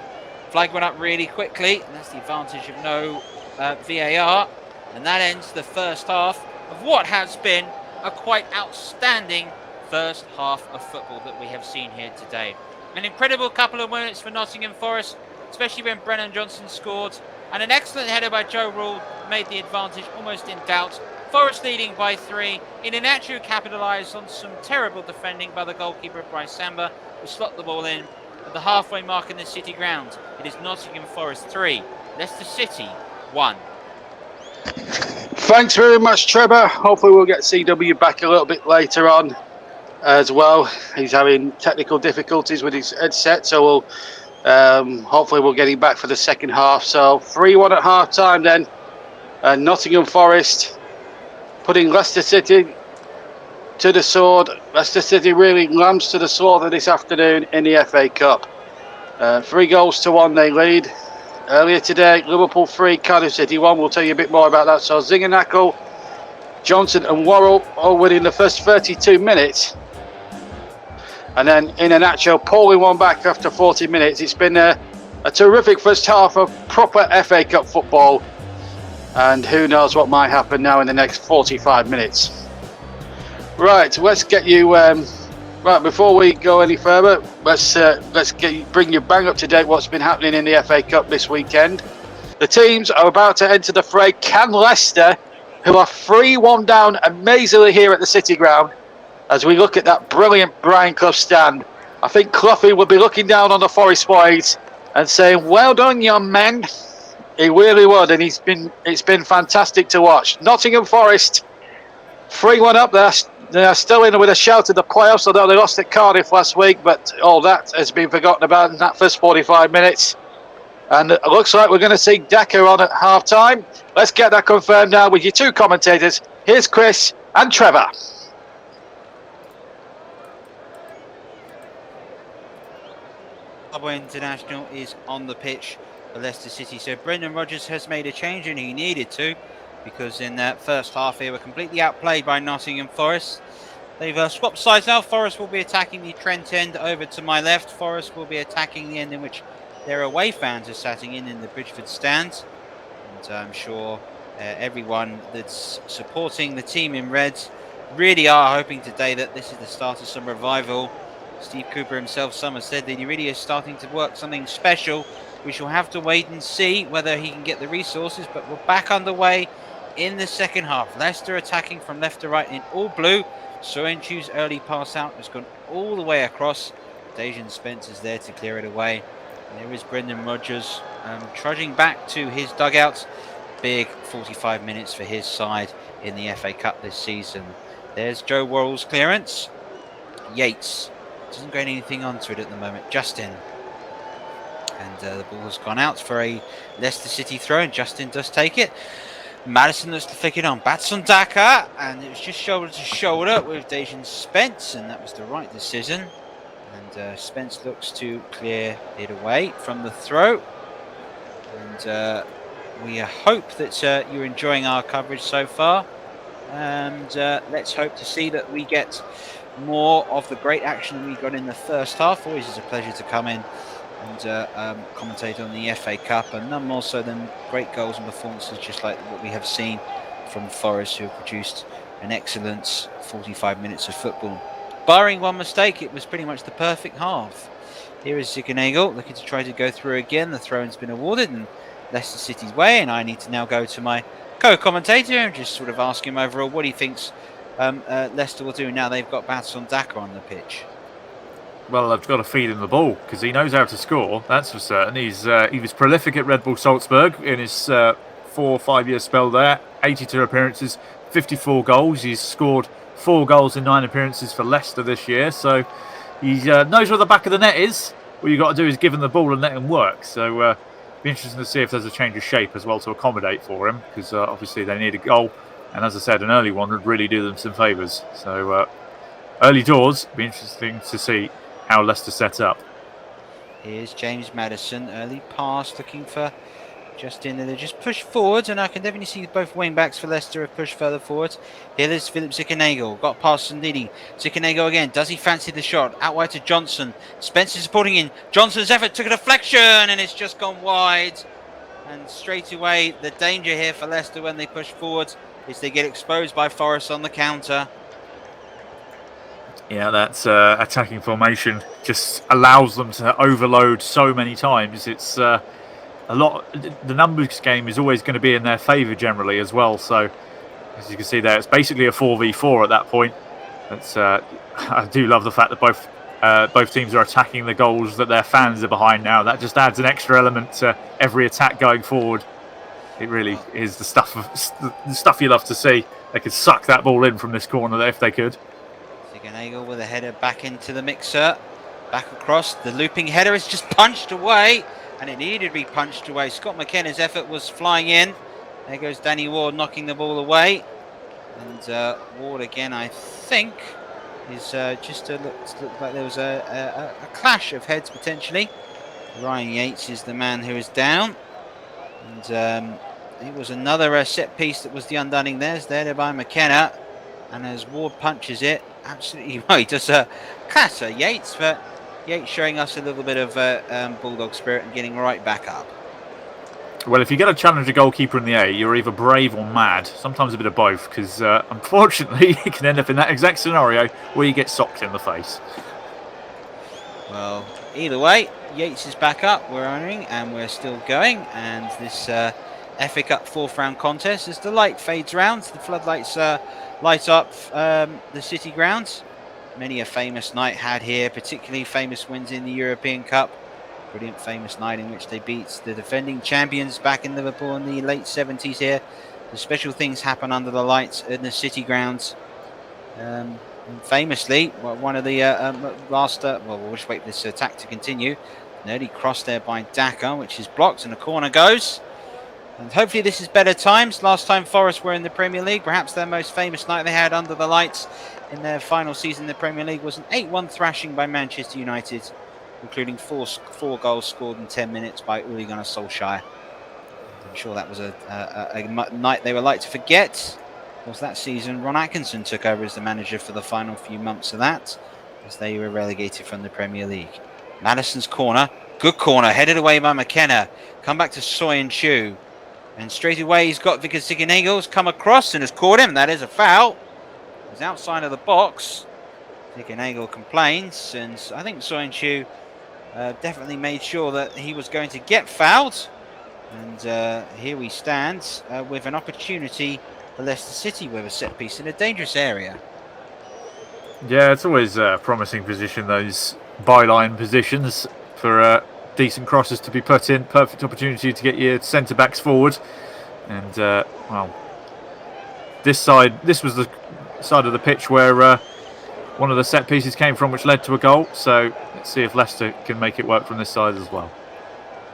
Flag went up really quickly. And that's the advantage of no VAR. And that ends the first half of what has been a quite outstanding first half of football that we have seen here today. An incredible couple of minutes for Nottingham Forest, especially when Brennan Johnson scored. And an excellent header by Joe Worrell made the advantage almost in doubt. Forest leading by 3. Iheanacho capitalised on some terrible defending by the goalkeeper Bryce Samba, who slot the ball in at the halfway mark in the City ground. It is Nottingham Forest 3, Leicester City 1. Thanks very much, Trevor. Hopefully we'll get CW back a little bit later on as well. He's having technical difficulties with his headset, so we'll hopefully we'll get him back for the second half. So 3-1 at half time then. Nottingham Forest putting Leicester City to the sword. Leicester City really lambs to the slaughter this afternoon in the FA Cup. 3-1 they lead. Earlier today, Liverpool 3, Cardiff City 1. We'll tell you a bit more about that. So Zickernagel, Johnson and Worrell all within the first 32 minutes. And then Iheanacho pulling one back after 40 minutes. It's been a terrific first half of proper FA Cup football. And who knows what might happen now in the next 45 minutes. Right, let's get you... right, before we go any further, let's bring you bang up to date what's been happening in the FA Cup this weekend. The teams are about to enter the fray. Can Leicester, who are 3-1 down amazingly here at the City Ground, as we look at that brilliant Brian Clough stand, I think Cloughie will be looking down on the Forest boys and saying, well done, young men. He really would, and it's been fantastic to watch. Nottingham Forest, 3-1 up there. They are still in with a shout at the playoffs, although they lost at Cardiff last week, but all that has been forgotten about in that first 45 minutes. And it looks like we're going to see Decker on at half-time. Let's get that confirmed now with your two commentators. Here's Chris and Trevor. Zimbabwe International is on the pitch for Leicester City. So Brendan Rodgers has made a change, and he needed to, because in that first half they were completely outplayed by Nottingham Forest. They've swapped sides now. Forest will be attacking the Trent end over to my left. Forest will be attacking the end in which their away fans are sitting in the Bridgeford stand. And I'm sure everyone that's supporting the team in red really are hoping today that this is the start of some revival. Steve Cooper himself, some have said that he really is starting to work something special. We shall have to wait and see whether he can get the resources, but we're back underway in the second half. Leicester attacking from left to right in all blue. Soyuncu's early pass out has gone all the way across. Dejan Spencer's there to clear it away. And there is Brendan Rodgers trudging back to his dugout. Big 45 minutes for his side in the FA Cup this season. There's Joe Worrell's clearance. Yates doesn't get anything onto it at the moment. Justin. And the ball has gone out for a Leicester City throw, and Justin does take it. Madison looks to flick it on. Batson Daka, and it was just shoulder to shoulder with Dejan Spence, and that was the right decision. And Spence looks to clear it away from the throw. And we hope that you're enjoying our coverage so far. And let's hope to see that we get more of the great action that we got in the first half. Always is a pleasure to come in and commentate on the FA Cup, and none more so than great goals and performances just like what we have seen from Forest, who have produced an excellent 45 minutes of football. Barring one mistake, it was pretty much the perfect half. Here is Ziganagel looking to try to go through again. The throw-in's been awarded and Leicester City's way, and I need to now go to my co-commentator and just sort of ask him overall what he thinks Leicester will do now they've got Batson Daka on the pitch. Well, I've got to feed him the ball because he knows how to score. That's for certain. He was prolific at Red Bull Salzburg in his 4 or 5 year spell there. 82 appearances, 54 goals. He's scored 4 goals in 9 appearances for Leicester this year. So he knows where the back of the net is. All you've got to do is give him the ball and let him work. So be interesting to see if there's a change of shape as well to accommodate for him, because obviously they need a goal. And as I said, an early one would really do them some favours. So early doors, be interesting to see how Leicester set up. Here's James Maddison, early pass looking for Justin. They just push forwards, and I can definitely see both wing backs for Leicester have pushed further forwards. Here is Philip Ziganagel, got past Sandini. Ziganagel again, does he fancy the shot? Out wide to Johnson. Spencer supporting in. Johnson's effort took a deflection, and it's just gone wide. And straight away, the danger here for Leicester when they push forwards is they get exposed by Forest on the counter. Yeah, that's attacking formation just allows them to overload so many times. It's a lot. The numbers game is always going to be in their favour generally as well. So as you can see there, it's basically a 4v4 at that point. It's, I do love the fact that both teams are attacking the goals that their fans are behind now. That just adds an extra element to every attack going forward. It really is the stuff you love to see. They could suck that ball in from this corner if they could. Ziganagel with a header back into the mixer. Back across. The looping header is just punched away. And it needed to be punched away. Scott McKenna's effort was flying in. There goes Danny Ward knocking the ball away. And Ward again, I think, is just looked like there was a clash of heads potentially. Ryan Yates is the man who is down. And it was another set piece that was the undunning. There's there by McKenna. And as Ward punches it, absolutely right. He does clatter Yates, but Yates showing us a little bit of bulldog spirit and getting right back up. Well, if you get a challenger goalkeeper in the A, you're either brave or mad. Sometimes a bit of both, because unfortunately you can end up in that exact scenario where you get socked in the face. Well, either way, Yates is back up. We're running and we're still going. And this FA Cup fourth round contest, as the light fades round, the floodlights light up the City grounds. Many a famous night had here, particularly famous wins in the European Cup. Brilliant famous night in which they beat the defending champions back in Liverpool in the late 70s here. The special things happen under the lights in the City grounds. And famously, one of the last... we'll just wait for this attack to continue. An early cross there by Daka, which is blocked, and a corner goes. And hopefully this is better times. Last time Forest were in the Premier League, perhaps their most famous night they had under the lights in their final season in the Premier League was an 8-1 thrashing by Manchester United, including four goals scored in 10 minutes by Ole Gunnar Solskjaer. I'm sure that was a night they would like to forget. Of course, that season, Ron Atkinson took over as the manager for the final few months of that, as they were relegated from the Premier League. Maddison's corner, good corner, headed away by McKenna. Come back to Soyuncu. And straight away he's got Vickers Ziganeagle's come across and has caught him. That is a foul. He's outside of the box. Ziganeagle complains, and I think Soyuncu definitely made sure that he was going to get fouled. And here we stand with an opportunity for Leicester City with a set piece in a dangerous area. Yeah, it's always a promising position, those byline positions, for decent crosses to be put in. Perfect opportunity to get your centre backs forward. And well, this was the side of the pitch where one of the set pieces came from, which led to a goal. So let's see if Leicester can make it work from this side as well.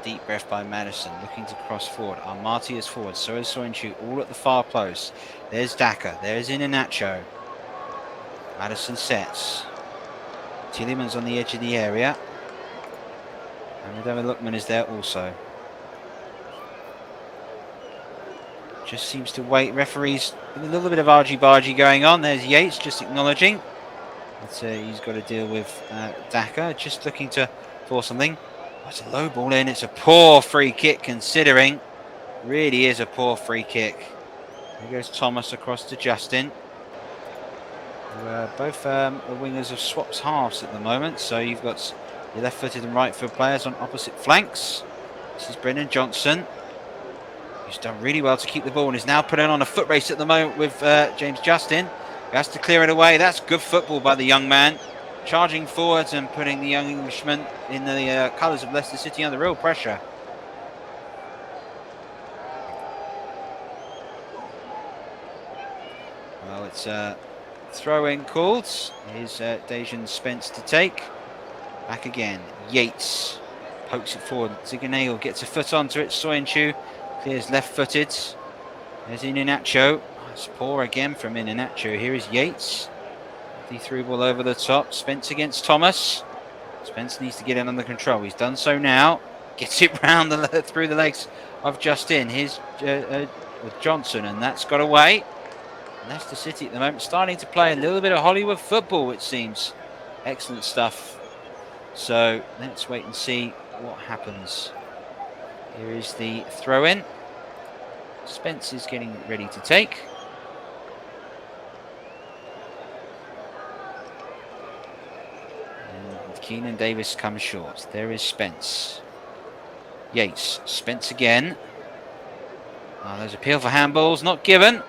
Deep breath by Maddison, looking to cross forward. Armati is forward, so is Soyuncu, all at the far post. There's Daka, there's Iheanacho. Maddison sets. Tielemans on the edge of the area. And David Lookman is there also. Just seems to wait. Referees, a little bit of argy-bargy going on. There's Yates just acknowledging that he's got to deal with Daka, just looking to force something. Oh, it's a low ball in. It's a poor free kick, considering. Really is a poor free kick. There goes Thomas across to Justin. Both the wingers have swapped halves at the moment, so you've got your left-footed and right-footed players on opposite flanks. This is Brendan Johnson, who's done really well to keep the ball and is now putting on a foot race at the moment with James Justin. He has to clear it away. That's good football by the young man, charging forwards and putting the young Englishman in the colours of Leicester City under real pressure. Well, it's throw-in called. Here's Dejan Spence to take. Back again. Yates pokes it forward. Ziganeagle gets a foot onto it. Soyuncu clears left-footed. There's Iheanacho. It's poor again from Iheanacho. Here is Yates. The through ball over the top. Spence against Thomas. Spence needs to get it under control. He's done so now. Gets it round through the legs of Justin. Here's Johnson, and that's got away. Leicester City at the moment starting to play a little bit of Hollywood football, it seems. Excellent stuff. So let's wait and see what happens. Here is the throw-in. Spence is getting ready to take. And Keenan Davis comes short. There is Spence. Yates. Spence again. Oh, there's appeal for handballs, not given.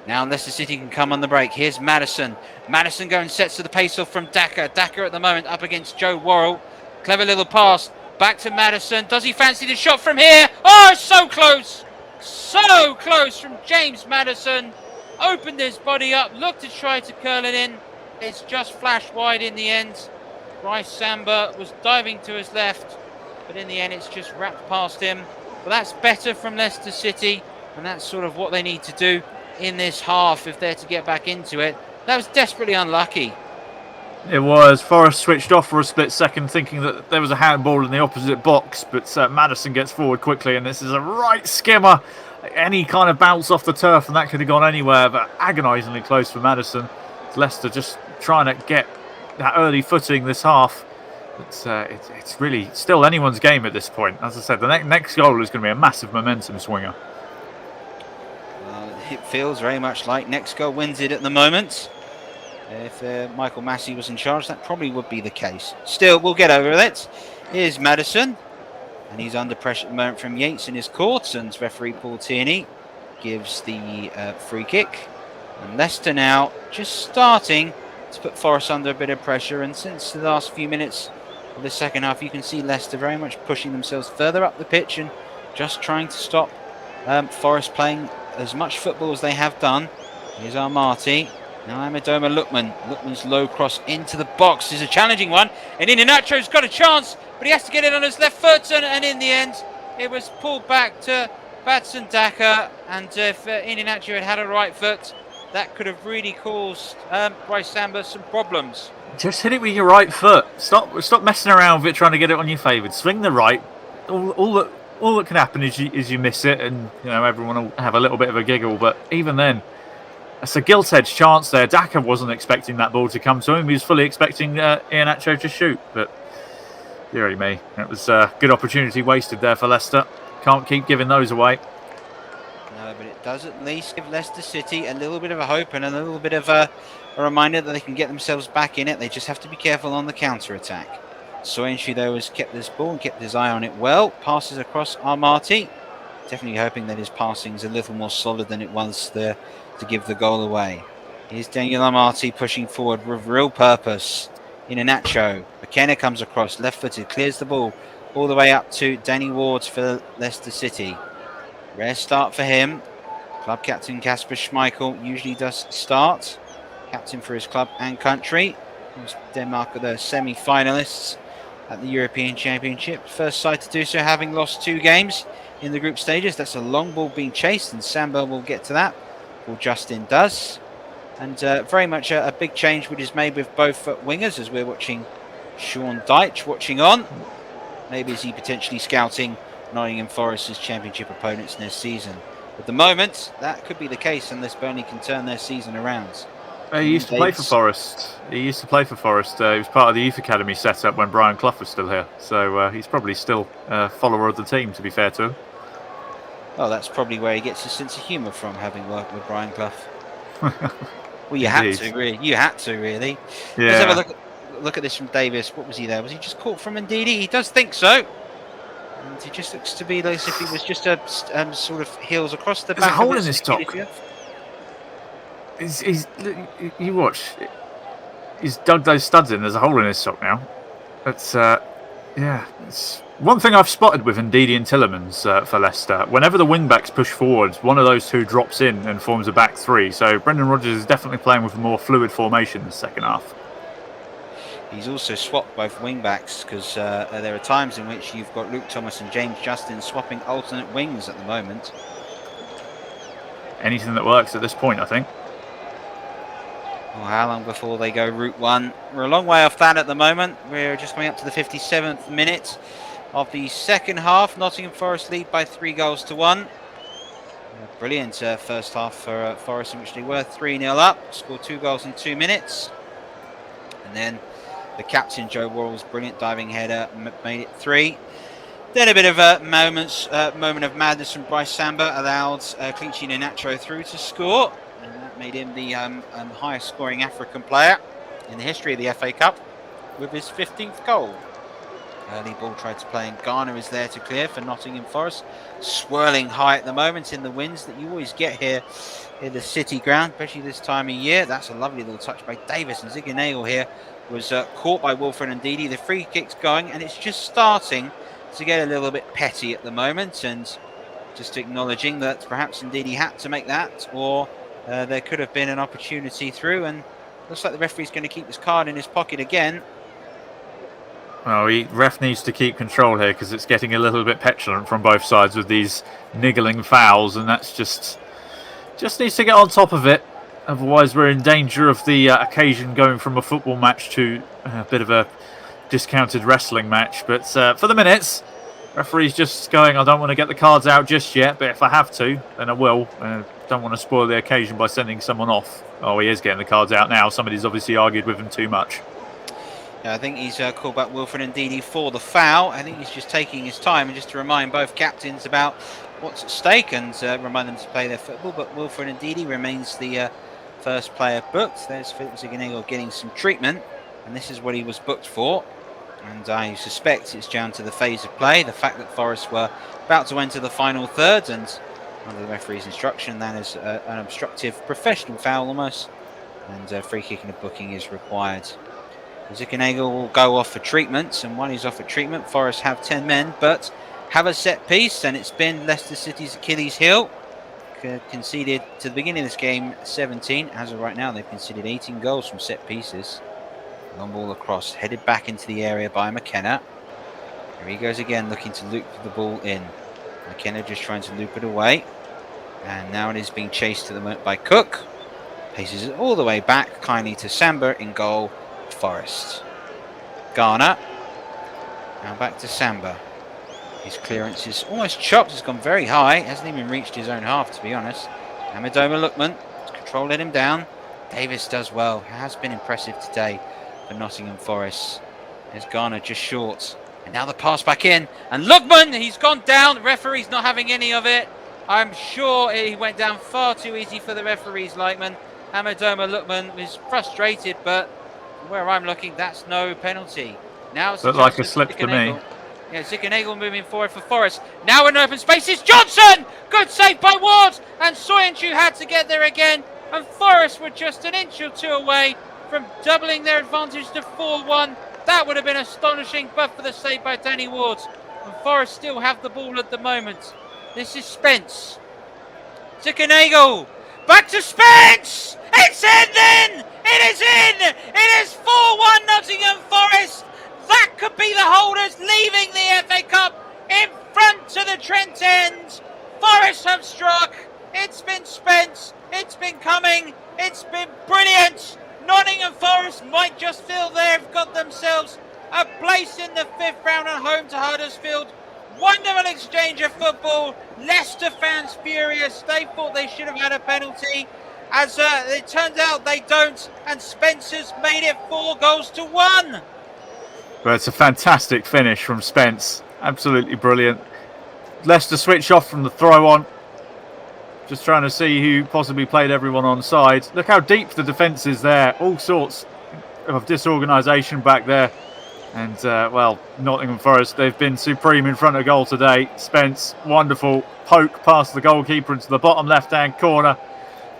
Now Leicester City can come on the break. Here's Maddison. Maddison going sets to the pace off from Daka. Daka at the moment up against Joe Worrell. Clever little pass. Back to Maddison. Does he fancy the shot from here? Oh, it's so close. So close from James Maddison. Opened his body up. Looked to try to curl it in. It's just flashed wide in the end. Bryce Samba was diving to his left. But in the end, it's just wrapped past him. But that's better from Leicester City. And that's sort of what they need to do in this half if they're to get back into it. That was desperately unlucky. It was. Forrest switched off for a split second, thinking that there was a handball in the opposite box, but Maddison gets forward quickly, and this is a right skimmer. Any kind of bounce off the turf, and that could have gone anywhere, but agonisingly close for Maddison. Leicester just trying to get that early footing this half. It's really still anyone's game at this point. As I said, the next goal is going to be a massive momentum swinger. It feels very much like next goal wins it at the moment. If Michael Massey was in charge, that probably would be the case. Still, we'll get over it. Here's Madison, and he's under pressure at the moment from Yates in his court, and referee Paul Tierney gives the free kick. And Leicester now just starting to put Forest under a bit of pressure, and since the last few minutes of the second half, you can see Leicester very much pushing themselves further up the pitch and just trying to stop Forest playing as much football as they have done. Here's Armati. Now Amadoma Lookman. Lookman's low cross into the box is a challenging one. And Iheanacho's got a chance, but he has to get it on his left foot. And in the end, it was pulled back to Batson Daka. And if Iheanacho had had a right foot, that could have really caused Bryce Samba some problems. Just hit it with your right foot. Stop messing around with it, trying to get it on your favoured. Swing the right. All that can happen is you miss it, and everyone will have a little bit of a giggle. But even then, it's a gilt-edged chance there. Daka wasn't expecting that ball to come to him. He was fully expecting Iheanacho to shoot. But dearie me, it was a good opportunity wasted there for Leicester. Can't keep giving those away. No, but it does at least give Leicester City a little bit of a hope and a little bit of a reminder that they can get themselves back in it. They just have to be careful on the counter-attack. Soyuncu, though, has kept this ball and kept his eye on it well. Passes across Armati. Definitely hoping that his passing is a little more solid than it was there to give the goal away. Here's Daniel Armati pushing forward with real purpose. Iheanacho. McKenna comes across, left-footed, clears the ball all the way up to Danny Wards for Leicester City. Rare start for him. Club captain Kasper Schmeichel usually does start. Captain for his club and country. Denmark are the semi-finalists at the European Championship. First side to do so, having lost 2 games in the group stages. That's a long ball being chased, and Samba will get to that. Well, Justin does. And very much a big change which is made with both wingers, as we're watching Sean Dyche watching on. Maybe is he potentially scouting Nottingham Forest's Championship opponents next season. At the moment, that could be the case unless Burnley can turn their season around. He used to play for Forest. He was part of the youth academy setup when Brian Clough was still here. So he's probably still a follower of the team, to be fair to him. Well, that's probably where he gets his sense of humour from, having worked with Brian Clough. Well, you had to, really. Yeah. Let's have a look at this from Davis. What was he there? Was he just caught from Ndidi? He does think so. And he just looks to be like as if he was just sort of heels across the back. There's a hole in his top. You watch. He's dug those studs in. There's a hole in his sock now. It's It's one thing I've spotted with Ndidi and Tillemans for Leicester. Whenever the wing backs push forward, one of those two drops in and forms a back three. So Brendan Rodgers is definitely playing with a more fluid formation in the second half. He's also swapped both wing backs because there are times in which you've got Luke Thomas and James Justin swapping alternate wings at the moment. Anything that works at this point, I think. Well, how long before they go route one? We're a long way off that at the moment. We're just coming up to the 57th minute of the second half. Nottingham Forest lead by 3-1. Brilliant first half for Forest, in which they were 3-0 up. Scored 2 goals in 2 minutes. And then the captain, Joe Worrell's brilliant diving header made it 3. Then a bit of a moment of madness from Bryce Samba allowed Kelechi Iheanacho through to score. And that made him the highest scoring African player in the history of the FA Cup with his 15th goal. Early ball tried to play, and Garner is there to clear for Nottingham Forest. Swirling high at the moment in the winds that you always get here in the City ground, especially this time of year. That's a lovely little touch by Davis, and Ziganagel here was caught by Wilfred Ndidi. The free kick's going, and it's just starting to get a little bit petty at the moment, and just acknowledging that perhaps Ndidi had to make that, or there could have been an opportunity through, and looks like the referee's going to keep his card in his pocket again. Well, ref needs to keep control here because it's getting a little bit petulant from both sides with these niggling fouls, and that's just needs to get on top of it. Otherwise, we're in danger of the occasion going from a football match to a bit of a discounted wrestling match. But for the minutes, referee's just going, I don't want to get the cards out just yet, but if I have to, then I will. Don't want to spoil the occasion by sending someone off. Oh, he is getting the cards out now. Somebody's obviously argued with him too much. Yeah, I think he's called back Wilfred Ndidi for the foul. I think he's just taking his time, and just to remind both captains about what's at stake and remind them to play their football. But Wilfred Ndidi remains the first player booked. There's Philip Ziganagel getting some treatment, and this is what he was booked for. And I suspect it's down to the phase of play, the fact that Forest were about to enter the final third, and under the referee's instruction, that is an obstructive professional foul almost, and a free kick and a booking is required. Zikanagel will go off for treatment, and while he's off for treatment, Forest have 10 men, but have a set piece, and it's been Leicester City's Achilles heel. Conceded to the beginning of this game 17. As of right now, they've conceded 18 goals from set pieces. Long ball across, headed back into the area by McKenna. Here he goes again, looking to loop the ball in. McKenna just trying to loop it away. And now it is being chased to the moment by Cook. Paces it all the way back, kindly to Samba in goal, Forest. Garner. Now back to Samba. His clearance is almost chopped, it's gone very high. Hasn't even reached his own half, to be honest. Amadoma Lookman, control let him down. Davis does well, has been impressive today for Nottingham Forest. There's Garner just short. And now the pass back in. And Lookman, he's gone down. The referee's not having any of it. I'm sure he went down far too easy for the referees, Lightman. Amadoma Lookman is frustrated, but where I'm looking, that's no penalty. Now it's looked like a slip to me. Yeah, Zikanagel moving forward for Forest. Now in open spaces, Johnson! Good save by Ward! And Soyuncu had to get there again. And Forest were just an inch or two away from doubling their advantage to 4-1. That would have been astonishing, but for the save by Danny Ward. And Forest still have the ball at the moment. This is Spence. Zikanagel! Back to Spence! It's in then! It is in! It is 4-1 Nottingham Forest! That could be the holders leaving the FA Cup in front to the Trent end. Forest have struck. It's been Spence. It's been coming. It's been brilliant. Nottingham Forest might just feel they've got themselves a place in the 5th round at home to Huddersfield. Wonderful exchange of football. Leicester fans furious. They thought they should have had a penalty. As it turns out they don't. And Spencer's made it 4-1. But it's a fantastic finish from Spence. Absolutely brilliant. Leicester switch off from the throw on. Just trying to see who possibly played everyone on side. Look how deep the defence is there. All sorts of disorganisation back there. And, well, Nottingham Forest, they've been supreme in front of goal today. Spence, wonderful poke past the goalkeeper into the bottom left-hand corner.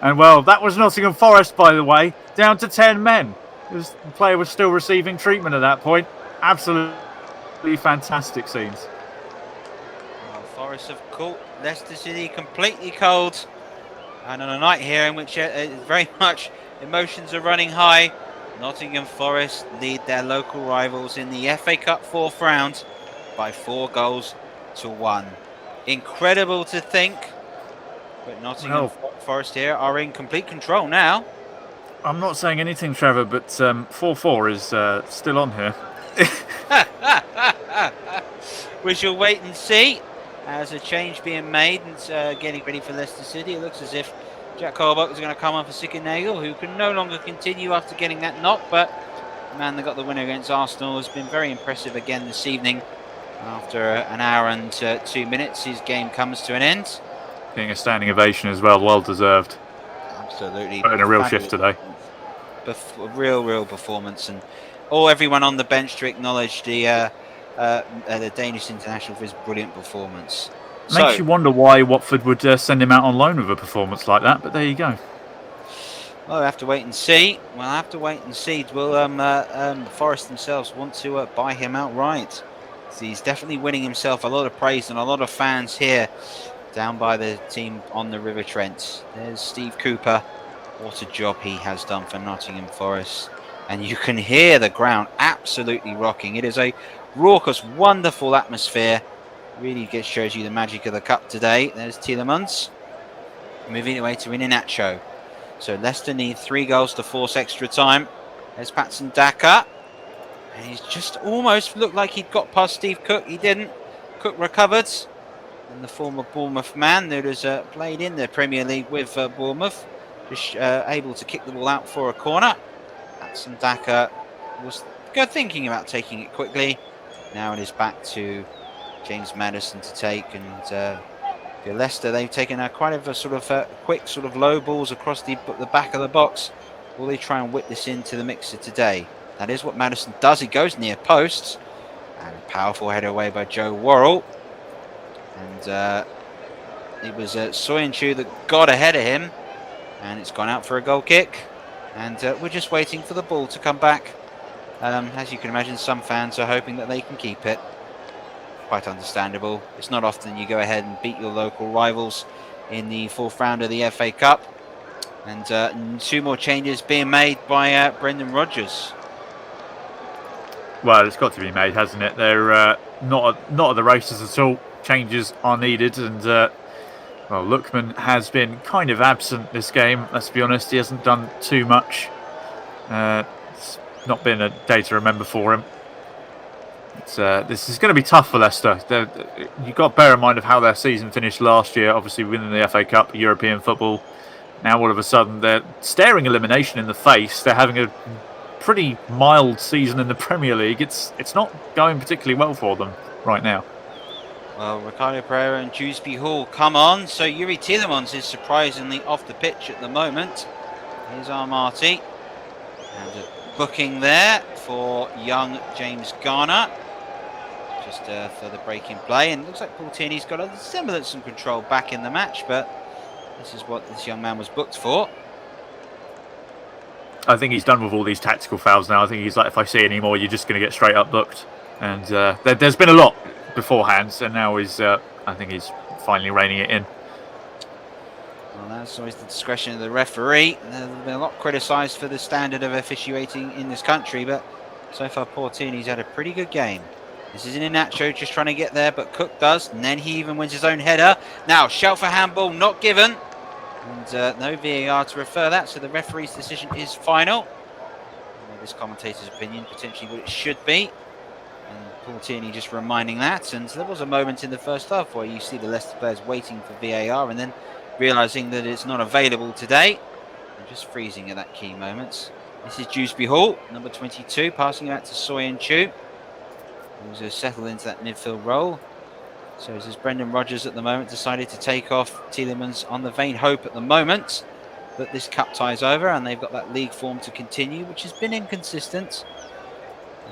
And, well, that was Nottingham Forest, by the way, down to 10 men. The player was still receiving treatment at that point. Absolutely fantastic scenes. Well, Forest have caught Leicester City completely cold. And on a night here in which very much emotions are running high, Nottingham Forest lead their local rivals in the FA Cup 4th round by 4-1. Incredible to think, but Nottingham Forest here are in complete control now. I'm not saying anything, Trevor, but 4-4 is still on here. We shall wait and see. As a change being made and getting ready for Leicester City, it looks as if Jack Colbuck is going to come on for Zikanagel, who can no longer continue after getting that knock, but the man that got the winner against Arsenal has been very impressive again this evening. After an hour and 2 minutes, his game comes to an end. Getting a standing ovation as well, well deserved. Absolutely. Put in a real shift today. Real performance, and everyone on the bench to acknowledge the Danish international for his brilliant performance. Makes you wonder why Watford would send him out on loan with a performance like that, but there you go. Well, we'll have to wait and see. Will Forest themselves want to buy him outright? So he's definitely winning himself a lot of praise and a lot of fans here down by the team on the River Trent. There's Steve Cooper. What a job he has done for Nottingham Forest. And you can hear the ground absolutely rocking. It is a raucous, wonderful atmosphere. Really shows you the magic of the cup today. There's Tielemans moving away to Iheanacho. So Leicester need 3 goals to force extra time. There's Patson Daka. And he's just almost looked like he'd got past Steve Cook. He didn't. Cook recovered. And the former Bournemouth man that has played in the Premier League with Bournemouth. Just able to kick the ball out for a corner. Patson Daka was thinking about taking it quickly. Now it is back to James Maddison to take, and for Leicester they've taken quite a sort of quick sort of low balls across the back of the box. Will they try and whip this into the mixer today? That is what Maddison does. He goes near posts, And a powerful header away by Joe Worrell. And it was Soyuncu that got ahead of him. And it's gone out for a goal kick. And we're just waiting for the ball to come back. As you can imagine, some fans are hoping that they can keep it. Quite understandable. It's not often you go ahead and beat your local rivals in the fourth round of the FA Cup. And 2 more changes being made by Brendan Rodgers. Well, it's got to be made, hasn't it? They're not at the races at all. Changes are needed, and well, Lookman has been kind of absent this game. Let's be honest, he hasn't done too much. It's not been a day to remember for him. This is going to be tough for Leicester. You've got to bear in mind of how their season finished last year. Obviously, winning the FA Cup, European football. Now all of a sudden they're staring elimination in the face. They're having a pretty mild season in the Premier League. It's not going particularly well for them right now. Well, Ricardo Pereira and Dewsbury Hall come on. So Yuri Tielemans is surprisingly off the pitch at the moment. Here's Armati. And a booking there for young James Garner. Just for the break in play. And it looks like Paul Tierney's got a semblance of control back in the match. But this is what this young man was booked for. I think he's done with all these tactical fouls now. I think he's like, if I see any more, you're just going to get straight up booked. And there's been a lot beforehand, and now I think he's finally reining it in. Well, that's always the discretion of the referee. There's been a lot criticised for the standard of officiating in this country, but so far Paul Tierney's had a pretty good game. This is Iheanacho just trying to get there, but Cook does, and then he even wins his own header. Now, shout for handball, not given. And no VAR to refer that, so the referee's decision is final. This commentator's opinion, potentially what it should be. And Paul Tierney just reminding that. And there was a moment in the first half where you see the Leicester players waiting for VAR and then realising that it's not available today. And just freezing at that key moment. This is Dewsbury Hall, number 22, passing it out to Soyuncu, who's settled into that midfield role. So as Brendan Rodgers at the moment decided to take off Tielemans on the vain hope at the moment that this cup tie's over and they've got that league form to continue, which has been inconsistent.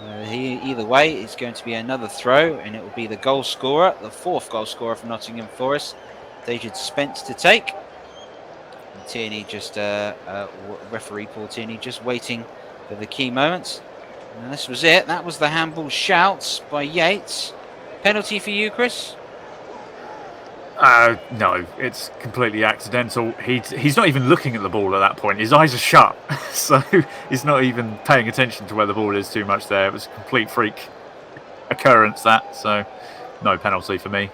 Either way, it's going to be another throw, and it will be the goal scorer, the 4th goal scorer for Nottingham Forest, David Spence, to take. And Tierney just, referee Paul Tierney just waiting for the key moments. And this was it. That was the handball shouts by Yates. Penalty for you, Chris? No, it's completely accidental. He's not even looking at the ball at that point. His eyes are shut, so he's not even paying attention to where the ball is too much there. It was a complete freak occurrence, that. So, no penalty for me.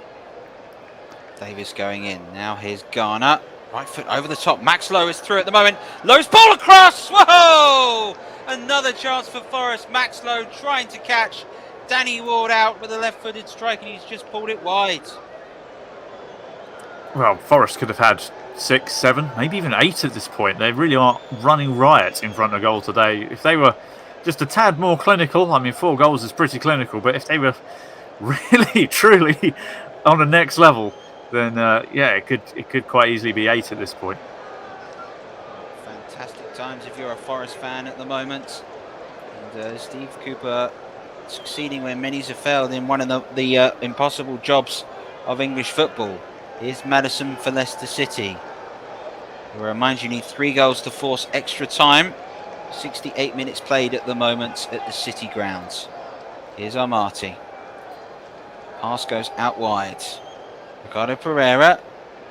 Davis going in. Now here's Garner. Right foot over the top. Max Lowe is through at the moment. Lowe's ball across. Whoa! Another chance for Forest. Max Lowe trying to catch Danny Ward out with a left-footed strike, and he's just pulled it wide. Well, Forest could have had 6, 7, maybe even 8 at this point. They really are running riot in front of goal today. If they were just a tad more clinical, I mean, 4 goals is pretty clinical, but if they were really, truly on the next level, then yeah, it could quite easily be 8 at this point. Fantastic times if you're a Forest fan at the moment. And Steve Cooper succeeding where many have failed in one of the impossible jobs of English football. Here's Maddison for Leicester City. I remind you, need 3 goals to force extra time. 68 minutes played at the moment at the City grounds. Here's Armati. Pass goes out wide. Ricardo Pereira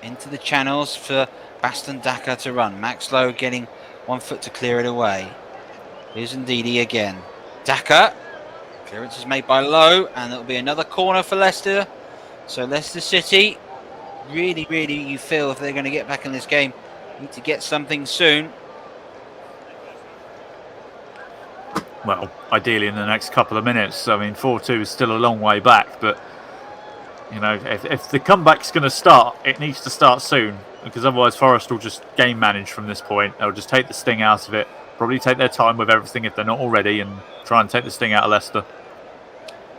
into the channels for Baston Daka to run. Max Lowe getting 1 foot to clear it away. Here's Ndidi again. Daka. Clearance is made by Lowe, and it'll be another corner for Leicester. So Leicester City, really, you feel if they're going to get back in this game, need to get something soon. Well, ideally in the next couple of minutes. I mean, 4-2 is still a long way back, but you know, if the comeback's going to start, it needs to start soon, because otherwise Forest will just game manage from this point. They'll just take the sting out of it, probably take their time with everything if they're not already, and try and take the sting out of Leicester.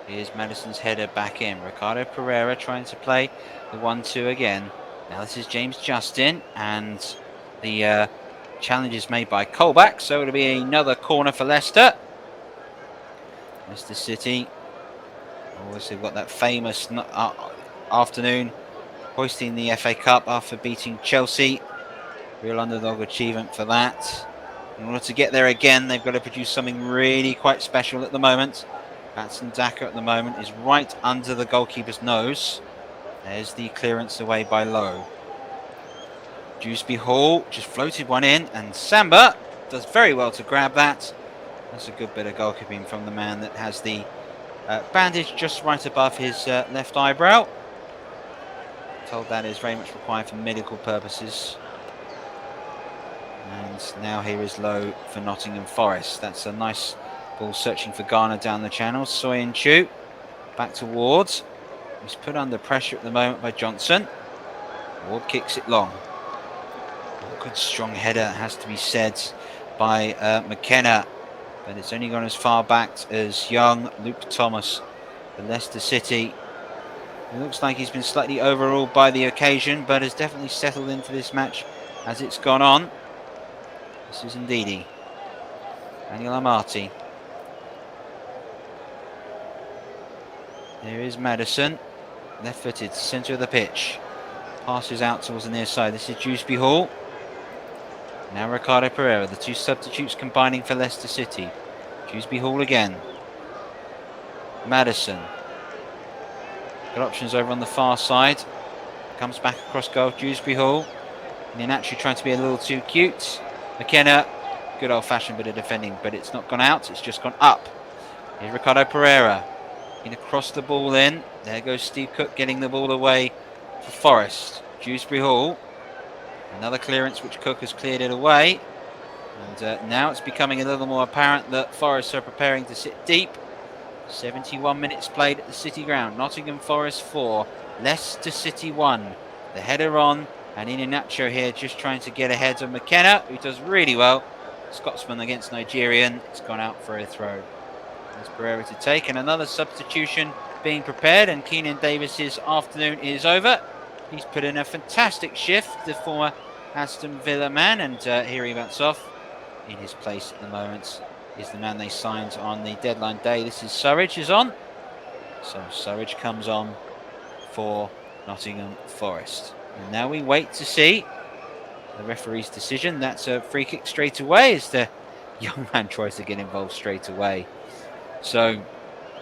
Here's Maddison's header back in. Ricardo Pereira trying to play the 1-2 again. Now this is James Justin, and the challenge is made by Colback, so it'll be another corner for Leicester. Leicester City Obviously, we've got that famous afternoon hoisting the FA Cup after beating Chelsea. Real underdog achievement for that. In order to get there again, they've got to produce something really quite special at the moment. Batson Daka at the moment is right under the goalkeeper's nose. There's the clearance away by Lowe. Dewsbury Hall just floated one in, and Samba does very well to grab that. That's a good bit of goalkeeping from the man that has the bandage just right above his left eyebrow. Told that is very much required for medical purposes. And now here is Lowe for Nottingham Forest. That's a nice ball searching for Garner down the channel. Soyuncu back to Ward. He's put under pressure at the moment by Johnson. Ward kicks it long. Good strong header, has to be said, by McKenna. But it's only gone as far back as young Luke Thomas for Leicester City. It looks like he's been slightly overruled by the occasion, but has definitely settled into this match as it's gone on. This is Ndidi. Daniel Amati. There is Madison. Left-footed, centre of the pitch. Passes out towards the near side. This is Dewsbury Hall. Now Ricardo Pereira. The two substitutes combining for Leicester City. Dewsbury Hall again. Madison. Got options over on the far side. Comes back across goal. Dewsbury Hall. And they're naturally trying to be a little too cute. McKenna. Good old-fashioned bit of defending, but it's not gone out. It's just gone up. Here's Ricardo Pereira. Going to cross the ball in. There goes Steve Cook getting the ball away for Forest. Dewsbury Hall. Another clearance which Cook has cleared it away. And now it's becoming a little more apparent that Forest are preparing to sit deep. 71 minutes played at the City Ground. Nottingham Forest 4. Leicester City 1. The header on. And Iheanacho here just trying to get ahead of McKenna, who does really well. Scotsman against Nigerian. It's gone out for a throw. There's Pereira to take. And another substitution being prepared. And Keenan Davis's afternoon is over. He's put in a fantastic shift, the former Aston Villa man, and here he bats off. In his place at the moment is the man they signed on the deadline day. This is Surridge is on. So Surridge comes on for Nottingham Forest. And now we wait to see the referee's decision. That's a free kick straight away as the young man tries to get involved straight away. So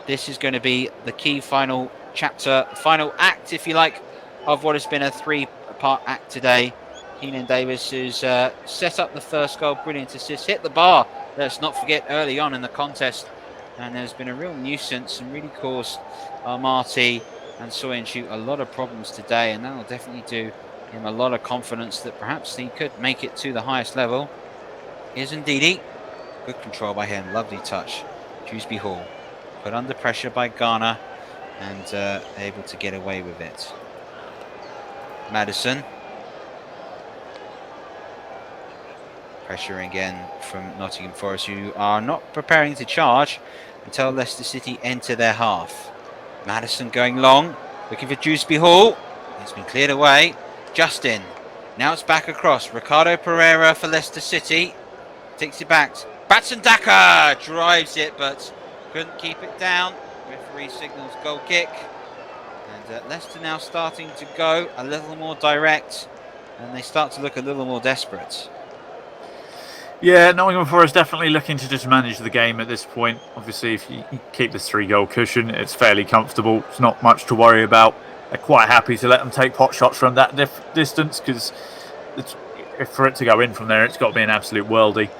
this is going to be the key final chapter, final act, if you like, of what has been a three-part act today. Keenan Davis has set up the first goal, brilliant assist, hit the bar, let's not forget, early on in the contest. And there's been a real nuisance and really caused Marty and Soyuncu a lot of problems today, and that'll definitely do him a lot of confidence that perhaps he could make it to the highest level. Here's Ndidi. Good control by him, lovely touch. Dewsbury Hall put under pressure by Garner and able to get away with it. Madison. Pressure again from Nottingham Forest, who are not preparing to charge until Leicester City enter their half. Madison going long, looking for Dewsbury Hall. It's been cleared away. Justin. Now it's back across. Ricardo Pereira for Leicester City. Takes it back. Batson Daka drives it, but couldn't keep it down. Referee signals goal kick. And Leicester now starting to go a little more direct, and they start to look a little more desperate. Yeah, Nottingham Forest definitely looking to just manage the game at this point. Obviously, if you keep this 3-goal cushion, it's fairly comfortable. It's not much to worry about. They're quite happy to let them take pot shots from that distance, because for it to go in from there, it's got to be an absolute worldie.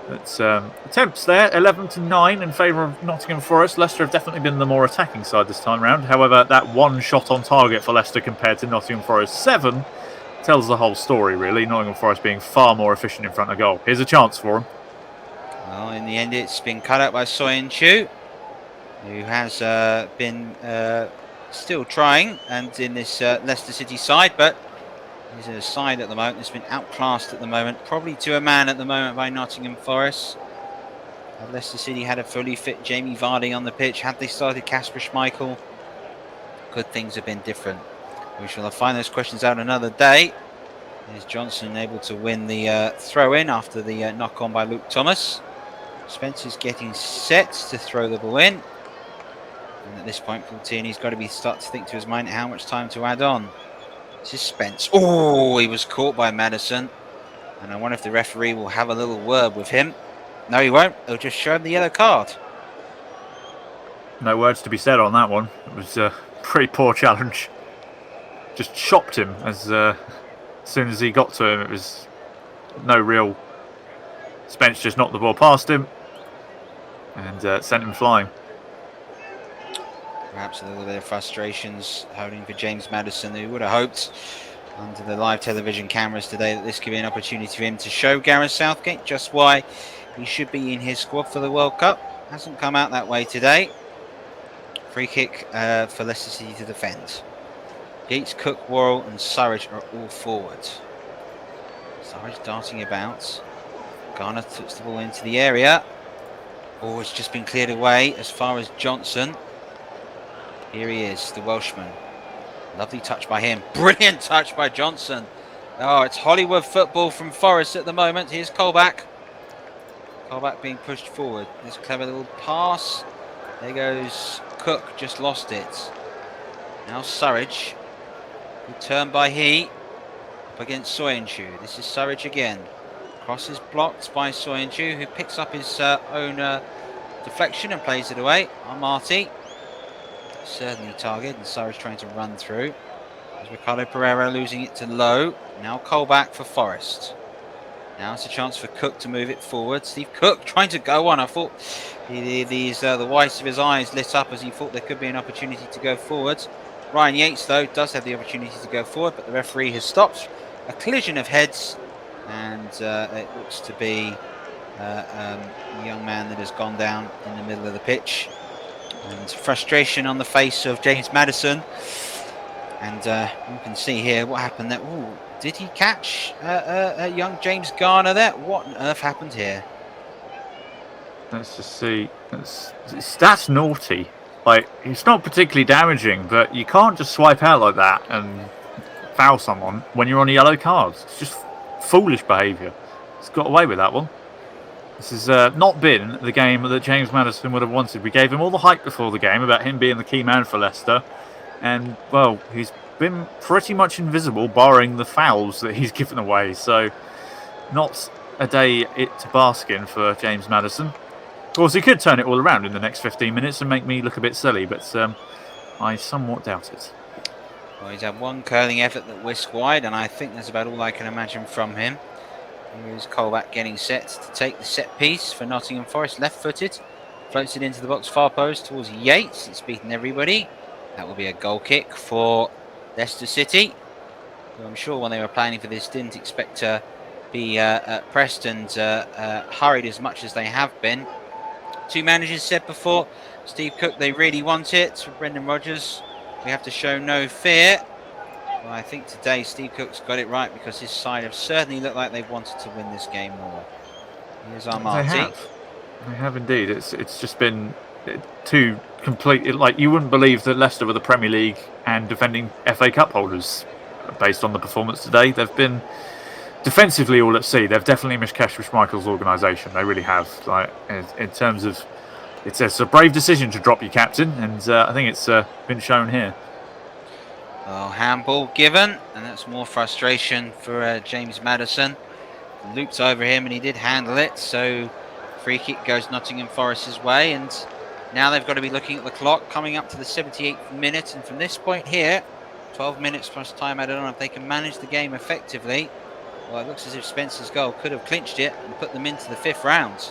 But attempts there, 11-9 in favour of Nottingham Forest. Leicester have definitely been the more attacking side this time round. However, that one shot on target for Leicester compared to Nottingham Forest 7 tells the whole story, really. Nottingham Forest being far more efficient in front of goal. Here's a chance for them. Well, in the end, it's been cut out by Soyuncu, who has been still trying, and in this Leicester City side, but he's a side at the moment that's been outclassed at the moment, probably to a man at the moment by Nottingham Forest. Leicester City had a fully fit Jamie Vardy on the pitch. Had they started Kasper Schmeichel, could things have been different? We shall find those questions out another day. Is Johnson able to win the throw-in after the knock-on by Luke Thomas? Spencer's getting set to throw the ball in. And at this point, Paul Tierney's got to start to think to his mind how much time to add on. This is Spence. Oh, he was caught by Maddison. And I wonder if the referee will have a little word with him. No, he won't. He'll just show him the yellow card. No words to be said on that one. It was a pretty poor challenge. Just chopped him as soon as he got to him. It was no real... Spence just knocked the ball past him and sent him flying. Perhaps a little bit of frustrations holding for James Maddison, who would have hoped under the live television cameras today that this could be an opportunity for him to show Gareth Southgate just why he should be in his squad for the World Cup. Hasn't come out that way today. Free kick for Leicester City to defend. Yates, Cook, Worrell and Surridge are all forward. Surridge darting about. Garner puts the ball into the area. Oh, it's just been cleared away as far as Johnson. Here he is, the Welshman. Lovely touch by him. Brilliant touch by Johnson. Oh, it's Hollywood football from Forest at the moment. Here's Colback. Colback being pushed forward. This clever little pass. There goes Cook, just lost it. Now Surridge. Good turn by he. Up against Soyuncu. This is Surridge again. Cross is blocked by Soyuncu, who picks up his own deflection and plays it away. Amati. Certainly target, and Surridge trying to run through. There's Ricardo Pereira losing it to Lowe. Now Colback for Forest. Now it's a chance for Cook to move it forward. Steve Cook trying to go on. I thought the whites of his eyes lit up as he thought there could be an opportunity to go forward. Ryan Yates, though, does have the opportunity to go forward, but the referee has stopped. A collision of heads, and it looks to be a young man that has gone down in the middle of the pitch. And frustration on the face of James Maddison. And you can see here what happened there. Ooh, did he catch young James Garner there? What on earth happened here? Let's just see. That's naughty. Like, it's not particularly damaging, but you can't just swipe out like that and foul someone when you're on a yellow card. It's just foolish behaviour. He's got away with that one. This has not been the game that James Maddison would have wanted. We gave him all the hype before the game about him being the key man for Leicester. And, well, he's been pretty much invisible, barring the fouls that he's given away. So, not a day to bask in for James Maddison. Of course, he could turn it all around in the next 15 minutes and make me look a bit silly, but I somewhat doubt it. Well, he's had one curling effort that whisked wide, and I think that's about all I can imagine from him. Here's Colback getting set to take the set piece for Nottingham Forest. Left-footed. Floats it into the box far post towards Yates. It's beaten everybody. That will be a goal kick for Leicester City, who I'm sure when they were planning for this didn't expect to be pressed and hurried as much as they have been. Two managers said before, Steve Cook, they really want it. For Brendan Rodgers, we have to show no fear. Well, I think today Steve Cook's got it right because his side have certainly looked like they've wanted to win this game more. Here's Armati. They have indeed. It's just been two complete... Like, you wouldn't believe that Leicester were the Premier League and defending FA Cup holders based on the performance today. They've been defensively all at sea. They've definitely missed Kasper Schmeichel's organisation. They really have. Like, in terms of... It's a brave decision to drop your captain, and I think it's been shown here. Well, handball given, and that's more frustration for James Maddison. Looped over him, and he did handle it, so free kick goes Nottingham Forest's way, and now they've got to be looking at the clock, coming up to the 78th minute, and from this point here, 12 minutes plus time added on. If they can manage the game effectively, well, it looks as if Spencer's goal could have clinched it and put them into the 5th round.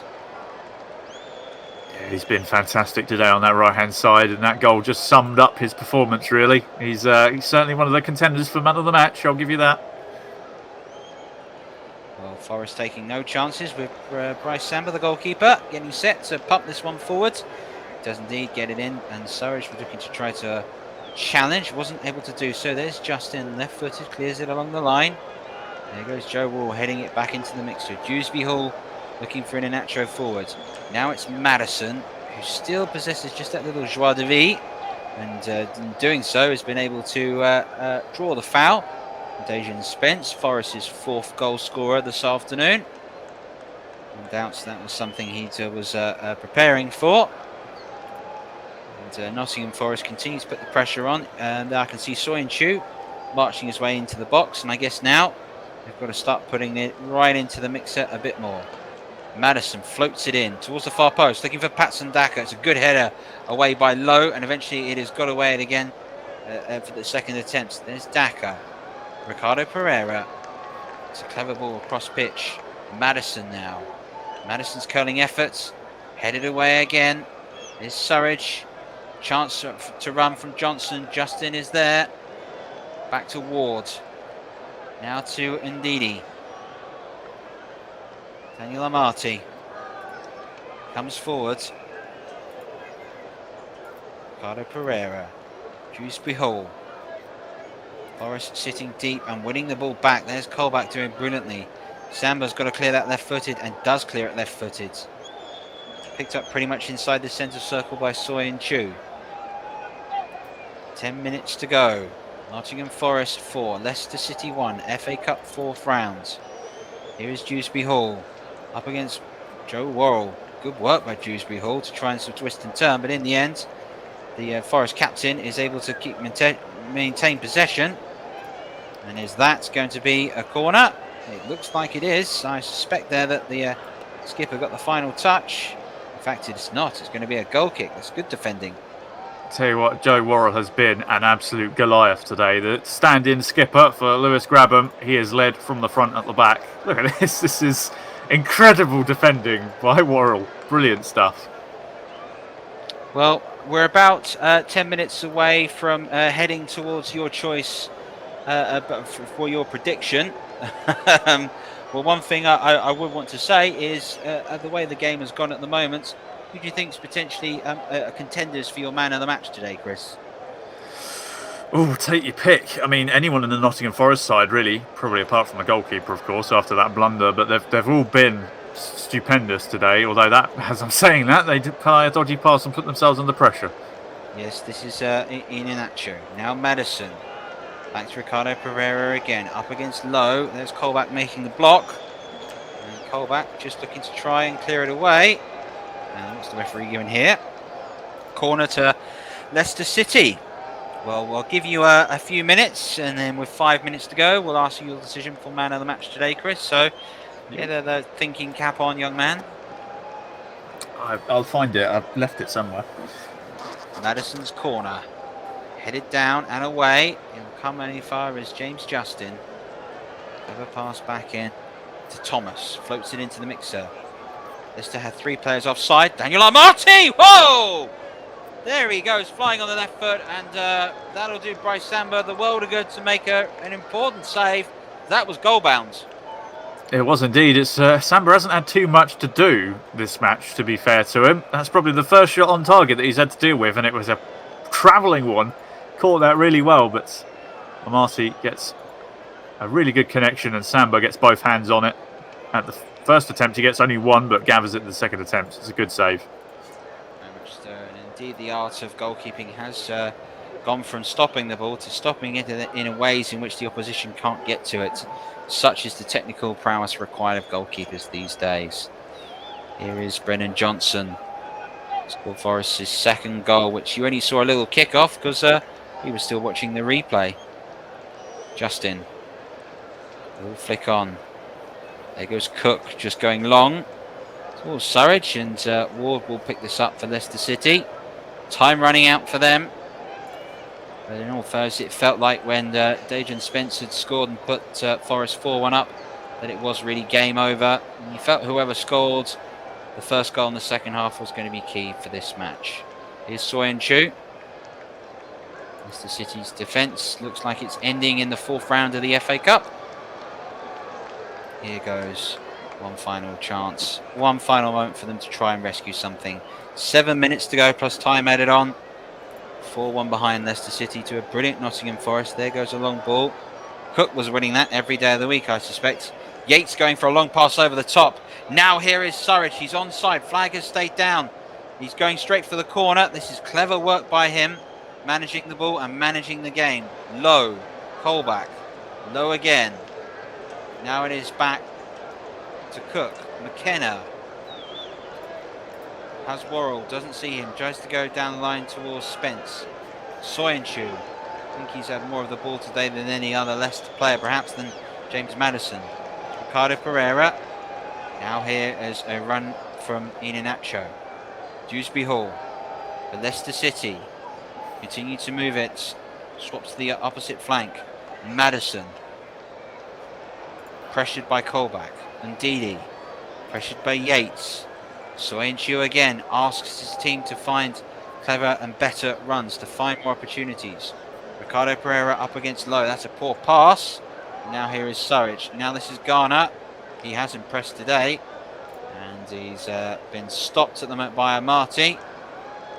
Yeah, he's been fantastic today on that right-hand side, and that goal just summed up his performance, really. He's certainly one of the contenders for man of the match, I'll give you that. Well, Forest taking no chances with Bryce Samba, the goalkeeper, getting set to pump this one forward. Does indeed get it in, and Surridge was looking to try to challenge, wasn't able to do so. There's Justin, left-footed, clears it along the line. There goes Joe Wall heading it back into the mixture. Dewsbury Hall looking for an Inacho forward. Now it's Maddison, who still possesses just that little joie de vivre, and in doing so has been able to draw the foul. Dejan Spence, Forest's 4th goal scorer this afternoon. No doubts that was something he was preparing for. And Nottingham Forest continues to put the pressure on. And I can see Soyuncu marching his way into the box. And I guess now they've got to start putting it right into the mixer a bit more. Madison floats it in towards the far post, looking for Patson Daka. It's a good header away by Lowe, and eventually it has got away again for the second attempt. There's Daka. Ricardo Pereira. It's a clever ball across pitch. Madison now. Madison's curling efforts. Headed away again. There's Surridge. Chance to run from Johnson. Justin is there. Back to Ward. Now to Ndidi. Daniel Amati comes forward. Ricardo Pereira. Dewsbury Hall. Forest sitting deep and winning the ball back. There's Colback doing brilliantly. Samba's got to clear that left-footed and does clear it left-footed. Picked up pretty much inside the centre circle by Soyuncu. 10 minutes to go. Nottingham Forest 4, Leicester City 1, FA Cup 4th round. Here is Dewsbury Hall up against Joe Worrell. Good work by Dewsbury Hall to try and twist and turn, but in the end, the Forest captain is able to keep maintain possession. And is that going to be a corner? It looks like it is. I suspect there that the skipper got the final touch. In fact, it's not. It's going to be a goal kick. That's good defending. Tell you what, Joe Worrell has been an absolute Goliath today. The stand-in skipper for Lewis Grabham, he has led from the front at the back. Look at this. This is incredible defending by Worrell. Brilliant stuff. Well, we're about 10 minutes away from heading towards your choice for your prediction. Well, one thing I would want to say is the way the game has gone at the moment, who do you think is potentially contenders for your man of the match today, Chris? Oh, take your pick. I mean, anyone in the Nottingham Forest side, really, probably apart from the goalkeeper, of course, after that blunder. But they've all been stupendous today. Although that, as I'm saying that, they did play a dodgy pass and put themselves under pressure. Yes, this is Iheanacho. Now Madison. Back to Ricardo Pereira again. Up against Lowe. There's Colback making the block. And Colback just looking to try and clear it away. And what's the referee giving here? Corner to Leicester City. Well, we'll give you a few minutes, and then with 5 minutes to go, we'll ask you your decision for man of the match today, Chris. So, get the thinking cap on, young man. I'll find it. I've left it somewhere. Madison's corner. Headed down and away. He'll come any far as James Justin. Clever pass back in to Thomas. Floats it into the mixer. Leicester had 3 players offside. Daniel Amati! Whoa! There he goes, flying on the left foot, and that'll do Bryce Samba the world of good to make an important save. That was goal bound. It was indeed. It's Samba hasn't had too much to do this match, to be fair to him. That's probably the first shot on target that he's had to deal with, and it was a travelling one. Caught that really well, but Amati gets a really good connection, and Samba gets both hands on it. At the first attempt, he gets only one, but gathers it the second attempt. It's a good save. And indeed, the art of goalkeeping has gone from stopping the ball to stopping it in ways in which the opposition can't get to it. Such is the technical prowess required of goalkeepers these days. Here is Brennan Johnson. Scored Forest's second goal, which you only saw a little kick-off because he was still watching the replay. Justin. A little flick on. There goes Cook, just going long. Towards Surridge, and Ward will pick this up for Leicester City. Time running out for them. But in all fairness, it felt like when Dejan Spence had scored and put Forest 4-1 up, that it was really game over. And you felt whoever scored the first goal in the second half was going to be key for this match. Here's Soyuncu. Leicester City's defence looks like it's ending in the 4th round of the FA Cup. Here goes one final chance, one final moment for them to try and rescue something. 7 minutes to go plus time added on. 4-1 behind Leicester City to a brilliant Nottingham Forest. There goes a long ball. Cook was winning that every day of the week, I suspect. Yates going for a long pass over the top. Now here is Surridge. He's onside. Flag has stayed down. He's going straight for the corner. This is clever work by him, managing the ball and managing the game. Low. Colback. Low again. Now it is back to Cook. McKenna. Has Worrell, doesn't see him, tries to go down the line towards Spence. Soyuncu, I think he's had more of the ball today than any other Leicester player, perhaps than James Maddison. Ricardo Pereira, now here as a run from Iheanacho. Dewsbury Hall for Leicester City, continue to move it, swaps to the opposite flank. Maddison, pressured by Colback. Ndidi, pressured by Yates. Soyuncu again asks his team to find clever and better runs, to find more opportunities. Ricardo Pereira up against Lowe. That's a poor pass. Now here is Surridge. Now this is Garner. He has impressed today. And he's been stopped at the moment by Amati.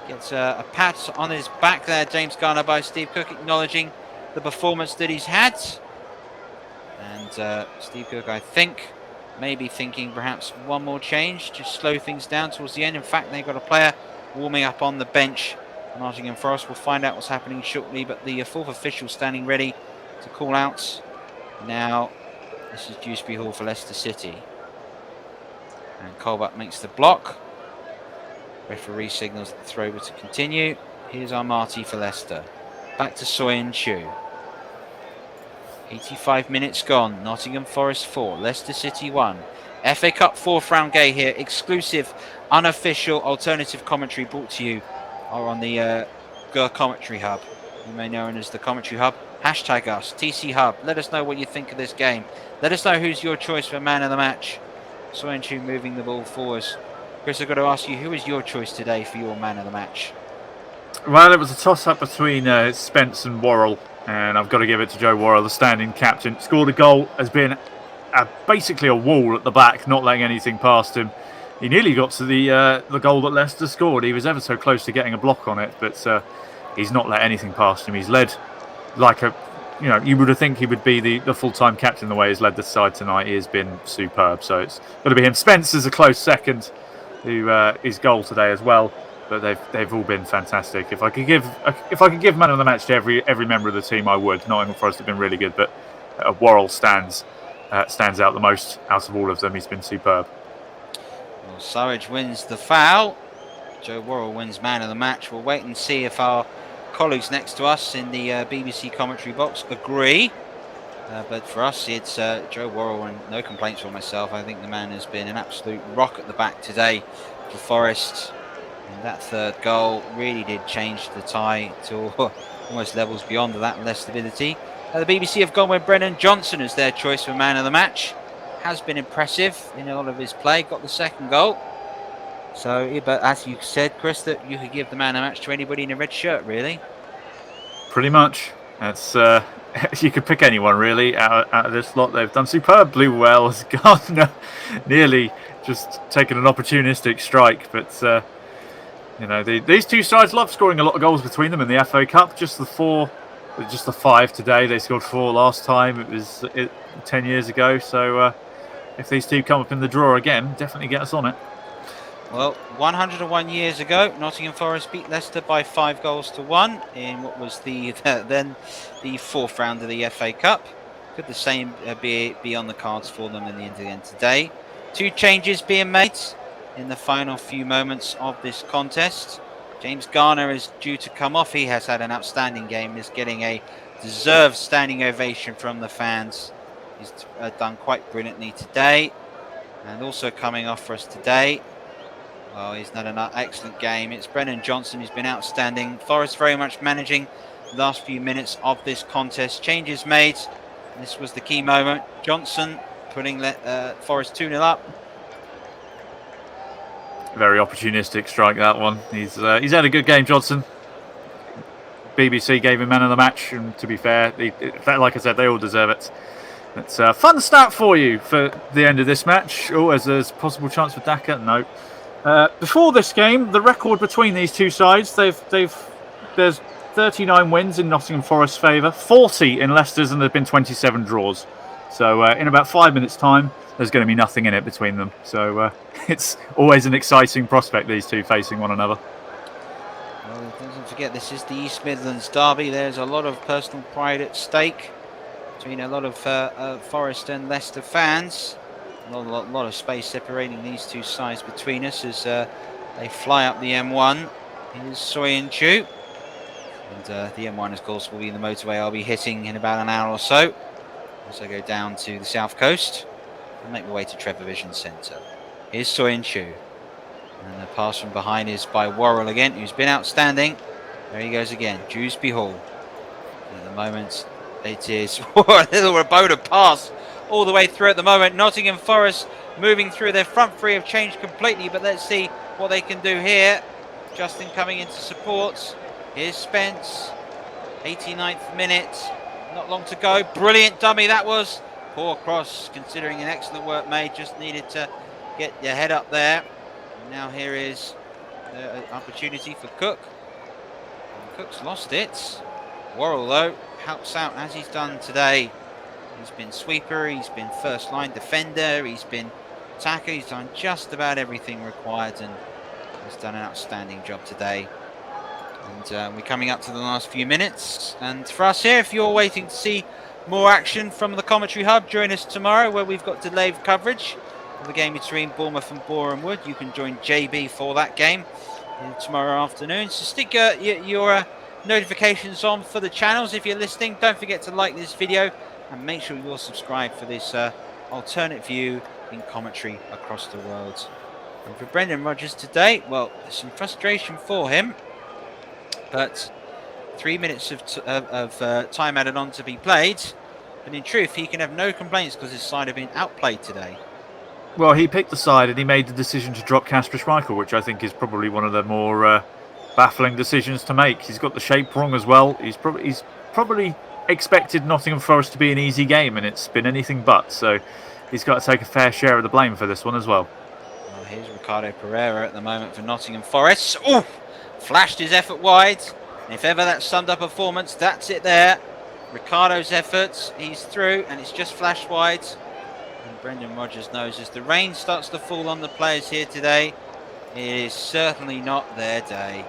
Gets a pat on his back there, James Garner, by Steve Cook, acknowledging the performance that he's had. And Steve Cook, I think, maybe thinking perhaps one more change, just slow things down towards the end. In fact, they've got a player warming up on the bench. Nottingham Forest will find out what's happening shortly, but the fourth official standing ready to call out. Now, this is Dewsbury Hall for Leicester City. And Colback makes the block. Referee signals that the throw to continue. Here's Armati for Leicester. Back to Soyuncu. 85 minutes gone. Nottingham Forest 4, Leicester City 1. FA Cup 4th round game here. Exclusive, unofficial, alternative commentary brought to you on the Commentary Hub. You may know it as the Commentary Hub. Hashtag us, TC Hub. Let us know what you think of this game. Let us know who's your choice for man of the match. Soyuncu moving the ball forwards. Chris, I've got to ask you, who is your choice today for your man of the match? Well, it was a toss-up between Spence and Worrell, and I've got to give it to Joe Worrell, the standing captain. Scored a goal, has been basically a wall at the back, not letting anything past him. He nearly got to the goal that Leicester scored. He was ever so close to getting a block on it, but he's not let anything past him. He's led like a, you would have think he would be the full-time captain the way he's led the side tonight. He has been superb, so it's got to be him. Spence is a close second, who his goal today as well. But they've all been fantastic. If I could give man of the match to every member of the team, I would. Nottingham Forest have been really good, but Worrell stands out the most out of all of them. He's been superb. Well, Surridge wins the foul. Joe Worrell wins man of the match. We'll wait and see if our colleagues next to us in the BBC commentary box agree. But for us, it's Joe Worrell, and no complaints from myself. I think the man has been an absolute rock at the back today for Forest. And that third goal really did change the tie to almost levels beyond that, less stability. The BBC have gone with Brennan Johnson as their choice for man of the match. Has been impressive in a lot of his play, got the second goal. So, but as you said, Chris, that you could give the man of the match to anybody in a red shirt, really. Pretty much. That's you could pick anyone really out of this lot. They've done superb. Blue Well has gone nearly just taken an opportunistic strike, but. These two sides love scoring a lot of goals between them in the FA Cup. Just the 5 today. They scored 4 last time. It was 10 years ago. So if these two come up in the draw again, definitely get us on it. Well, 101 years ago, Nottingham Forest beat Leicester by 5 goals to 1 in what was then the 4th round of the FA Cup. Could the same be on the cards for them in the end today? 2 changes being made in the final few moments of this contest. James Garner is due to come off. He has had an outstanding game. He's getting a deserved standing ovation from the fans. He's done quite brilliantly today. And also coming off for us today, well, he's done an excellent game. It's Brennan Johnson who's been outstanding. Forest very much managing the last few minutes of this contest. Changes made. This was the key moment. Johnson putting Forest 2-0 up. Very opportunistic strike, that one. He's had a good game, Johnson. BBC gave him man of the match, and to be fair, like I said, they all deserve it. It's a fun stat for you for the end of this match. Oh, as there's possible chance for Daka? No. Before this game, the record between these two sides, there's 39 wins in Nottingham Forest's favour, 40 in Leicester's, and there've been 27 draws. So in about 5 minutes' time, there's going to be nothing in it between them. So it's always an exciting prospect, these two facing one another. Well, don't forget, this is the East Midlands derby. There's a lot of personal pride at stake between a lot of Forest and Leicester fans. A lot of space separating these two sides between us as They fly up the M1. Here's Soyun Chu. And the M1, of course, will be the motorway I'll be hitting in about an hour or so as I go down to the south coast and make my way to Trevor Vision Centre. Here's Soyun Chu. And the pass from behind is by Worrell again, who's been outstanding. There he goes again, Dewsbury Hall. And at the moment, it is a little Reboda pass all the way through at the moment. Nottingham Forest moving through. Their front three have changed completely, but let's see what they can do here. Justin coming into support. Here's Spence, 89th minute, not long to go. Brilliant dummy that was. Poor cross, considering an excellent work made. Just needed to get your head up there. And now here is the opportunity for Cook. And Cook's lost it. Worrell, though, helps out as he's done today. He's been sweeper, he's been first line defender, he's been attacker. He's done just about everything required and has done an outstanding job today. And we're coming up to the last few minutes. And for us here, if you're waiting to see more action from the Commentary Hub, join us tomorrow where we've got delayed coverage of the game between Bournemouth and Boreham Wood. You can join JB for that game tomorrow afternoon. So stick your notifications on for the channels if you're listening. Don't forget to like this video and make sure you're subscribed for this alternate view in commentary across the world. And for Brendan Rodgers today, well, there's some frustration for him. But 3 minutes of time added on to be played. But in truth, he can have no complaints because his side have been outplayed today. Well, he picked the side and he made the decision to drop Kasper Schmeichel, which I think is probably one of the more baffling decisions to make. He's got the shape wrong as well. He's probably expected Nottingham Forest to be an easy game, and it's been anything but. So he's got to take a fair share of the blame for this one as well. Well, here's Ricardo Pereira at the moment for Nottingham Forest. Oh! Flashed his effort wide. And if ever that summed up performance, that's it there. Ricardo's efforts, he's through, and it's just flashed wide. And Brendan Rodgers knows as the rain starts to fall on the players here today, it is certainly not their day.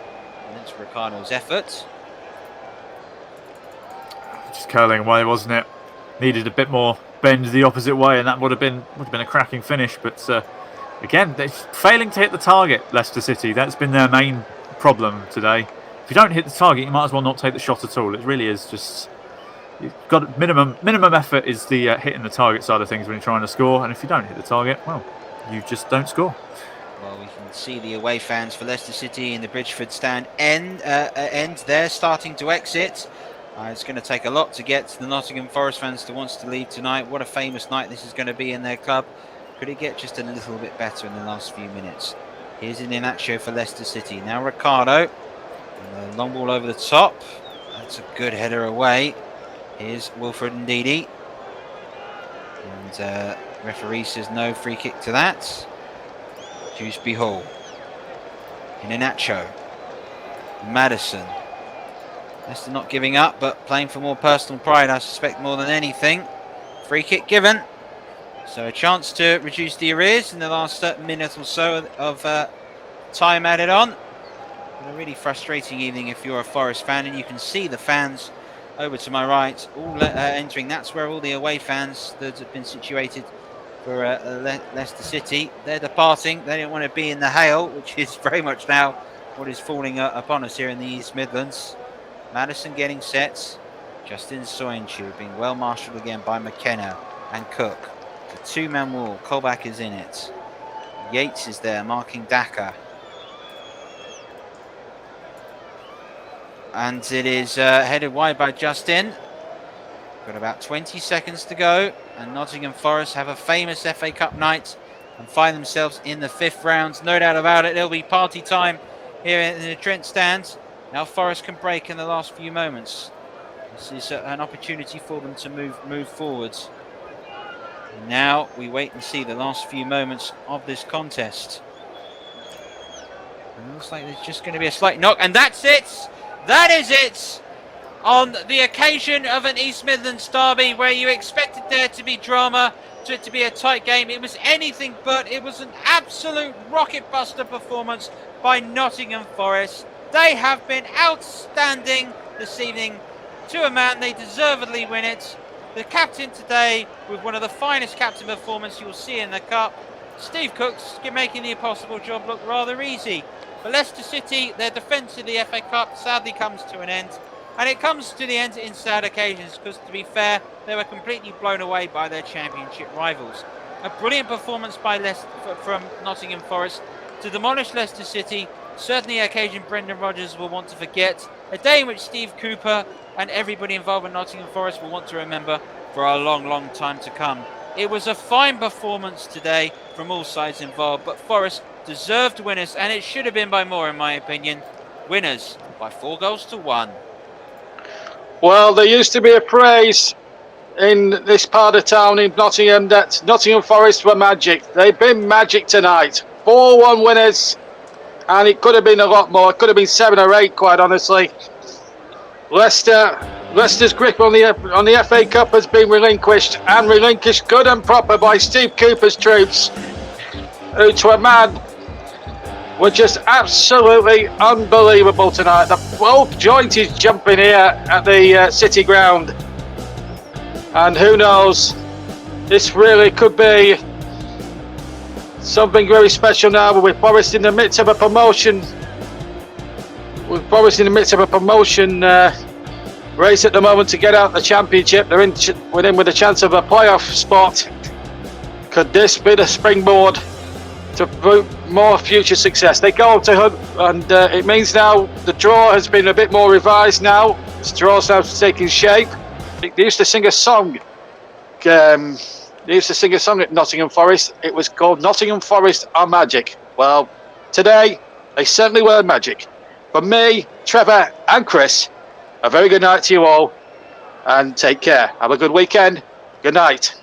And it's Ricardo's effort. Just curling away, wasn't it? Needed a bit more bend the opposite way, and that would have been a cracking finish. But again, they're failing to hit the target. Leicester City. That's been their main problem today. If you don't hit the target, you might as well not take the shot at all. It really is just, you've got minimum effort is the hitting the target side of things when you're trying to score, and if you don't hit the target, well, you just don't score. Well, we can see the away fans for Leicester City in the Bridgeford stand end there, starting to exit. It's going to take a lot to get the Nottingham Forest fans to want to leave tonight. What a famous night this is going to be in their club. Could it get just a little bit better in the last few minutes? Here's an Inacio for Leicester City. Now Ricardo. And the long ball over the top. That's a good header away. Here's Wilfred Ndidi. And referee says no free kick to that. Dewsbury Hall. Inacio. Madison. Leicester not giving up, but playing for more personal pride, I suspect, more than anything. Free kick given. So a chance to reduce the arrears in the last minute or so of time added on. And a really frustrating evening if you're a Forest fan, and you can see the fans over to my right all entering. That's where all the away fans that have been situated for Leicester City, they're departing. They don't want to be in the hail, which is very much now what is falling upon us here in the East Midlands. Madison getting set. Justin Soyuncu being well marshalled again by McKenna and Cook. The two-man wall. Colback is in it. Yates is there marking Daka. And it is headed wide by Justin. Got about 20 seconds to go. And Nottingham Forest have a famous FA Cup night and find themselves in the 5th round. No doubt about it. It'll be party time here in the Trent stand. Now Forest can break in the last few moments. This is an opportunity for them to move forwards. Now we wait and see the last few moments of this contest. It looks like there's just going to be a slight knock, and that's it! That is it! On the occasion of an East Midlands derby where you expected there to be drama, to it to be a tight game, it was anything but. It was an absolute rocket buster performance by Nottingham Forest. They have been outstanding this evening. To a man, they deservedly win it. The captain today with one of the finest captain performances you'll see in the Cup. Steve Cook's making the impossible job look rather easy. For Leicester City, their defence of the FA Cup sadly comes to an end. And it comes to the end in sad occasions because, to be fair, they were completely blown away by their championship rivals. A brilliant performance by from Nottingham Forest to demolish Leicester City, certainly an occasion Brendan Rodgers will want to forget. A day in which Steve Cooper and everybody involved in Nottingham Forest will want to remember for a long, long time to come. It was a fine performance today from all sides involved, but Forest deserved winners, and it should have been by more, in my opinion. Winners by 4-1. Well, there used to be a phrase in this part of town in Nottingham that Nottingham Forest were magic. They've been magic tonight. 4-1 winners, and it could have been a lot more. It could have been 7 or 8, quite honestly. Leicester's grip on the FA Cup has been relinquished, and relinquished good and proper by Steve Cooper's troops, who to a man were just absolutely unbelievable tonight. The whole joint is jumping here at the City ground, and who knows, this really could be something very special now with Forest in the midst of a promotion. With Forest in the midst of a promotion race at the moment to get out the Championship. They're in with a chance of a playoff spot. Could this be the springboard to more future success? They go on to hunt, and it means now the draw has been a bit more revised now. The draw's now taking shape. They used to sing a song. They used to sing a song at Nottingham Forest. It was called Nottingham Forest Are Magic. Well, today they certainly were magic. From me, Trevor and Chris, a very good night to you all, and take care. Have a good weekend. Good night.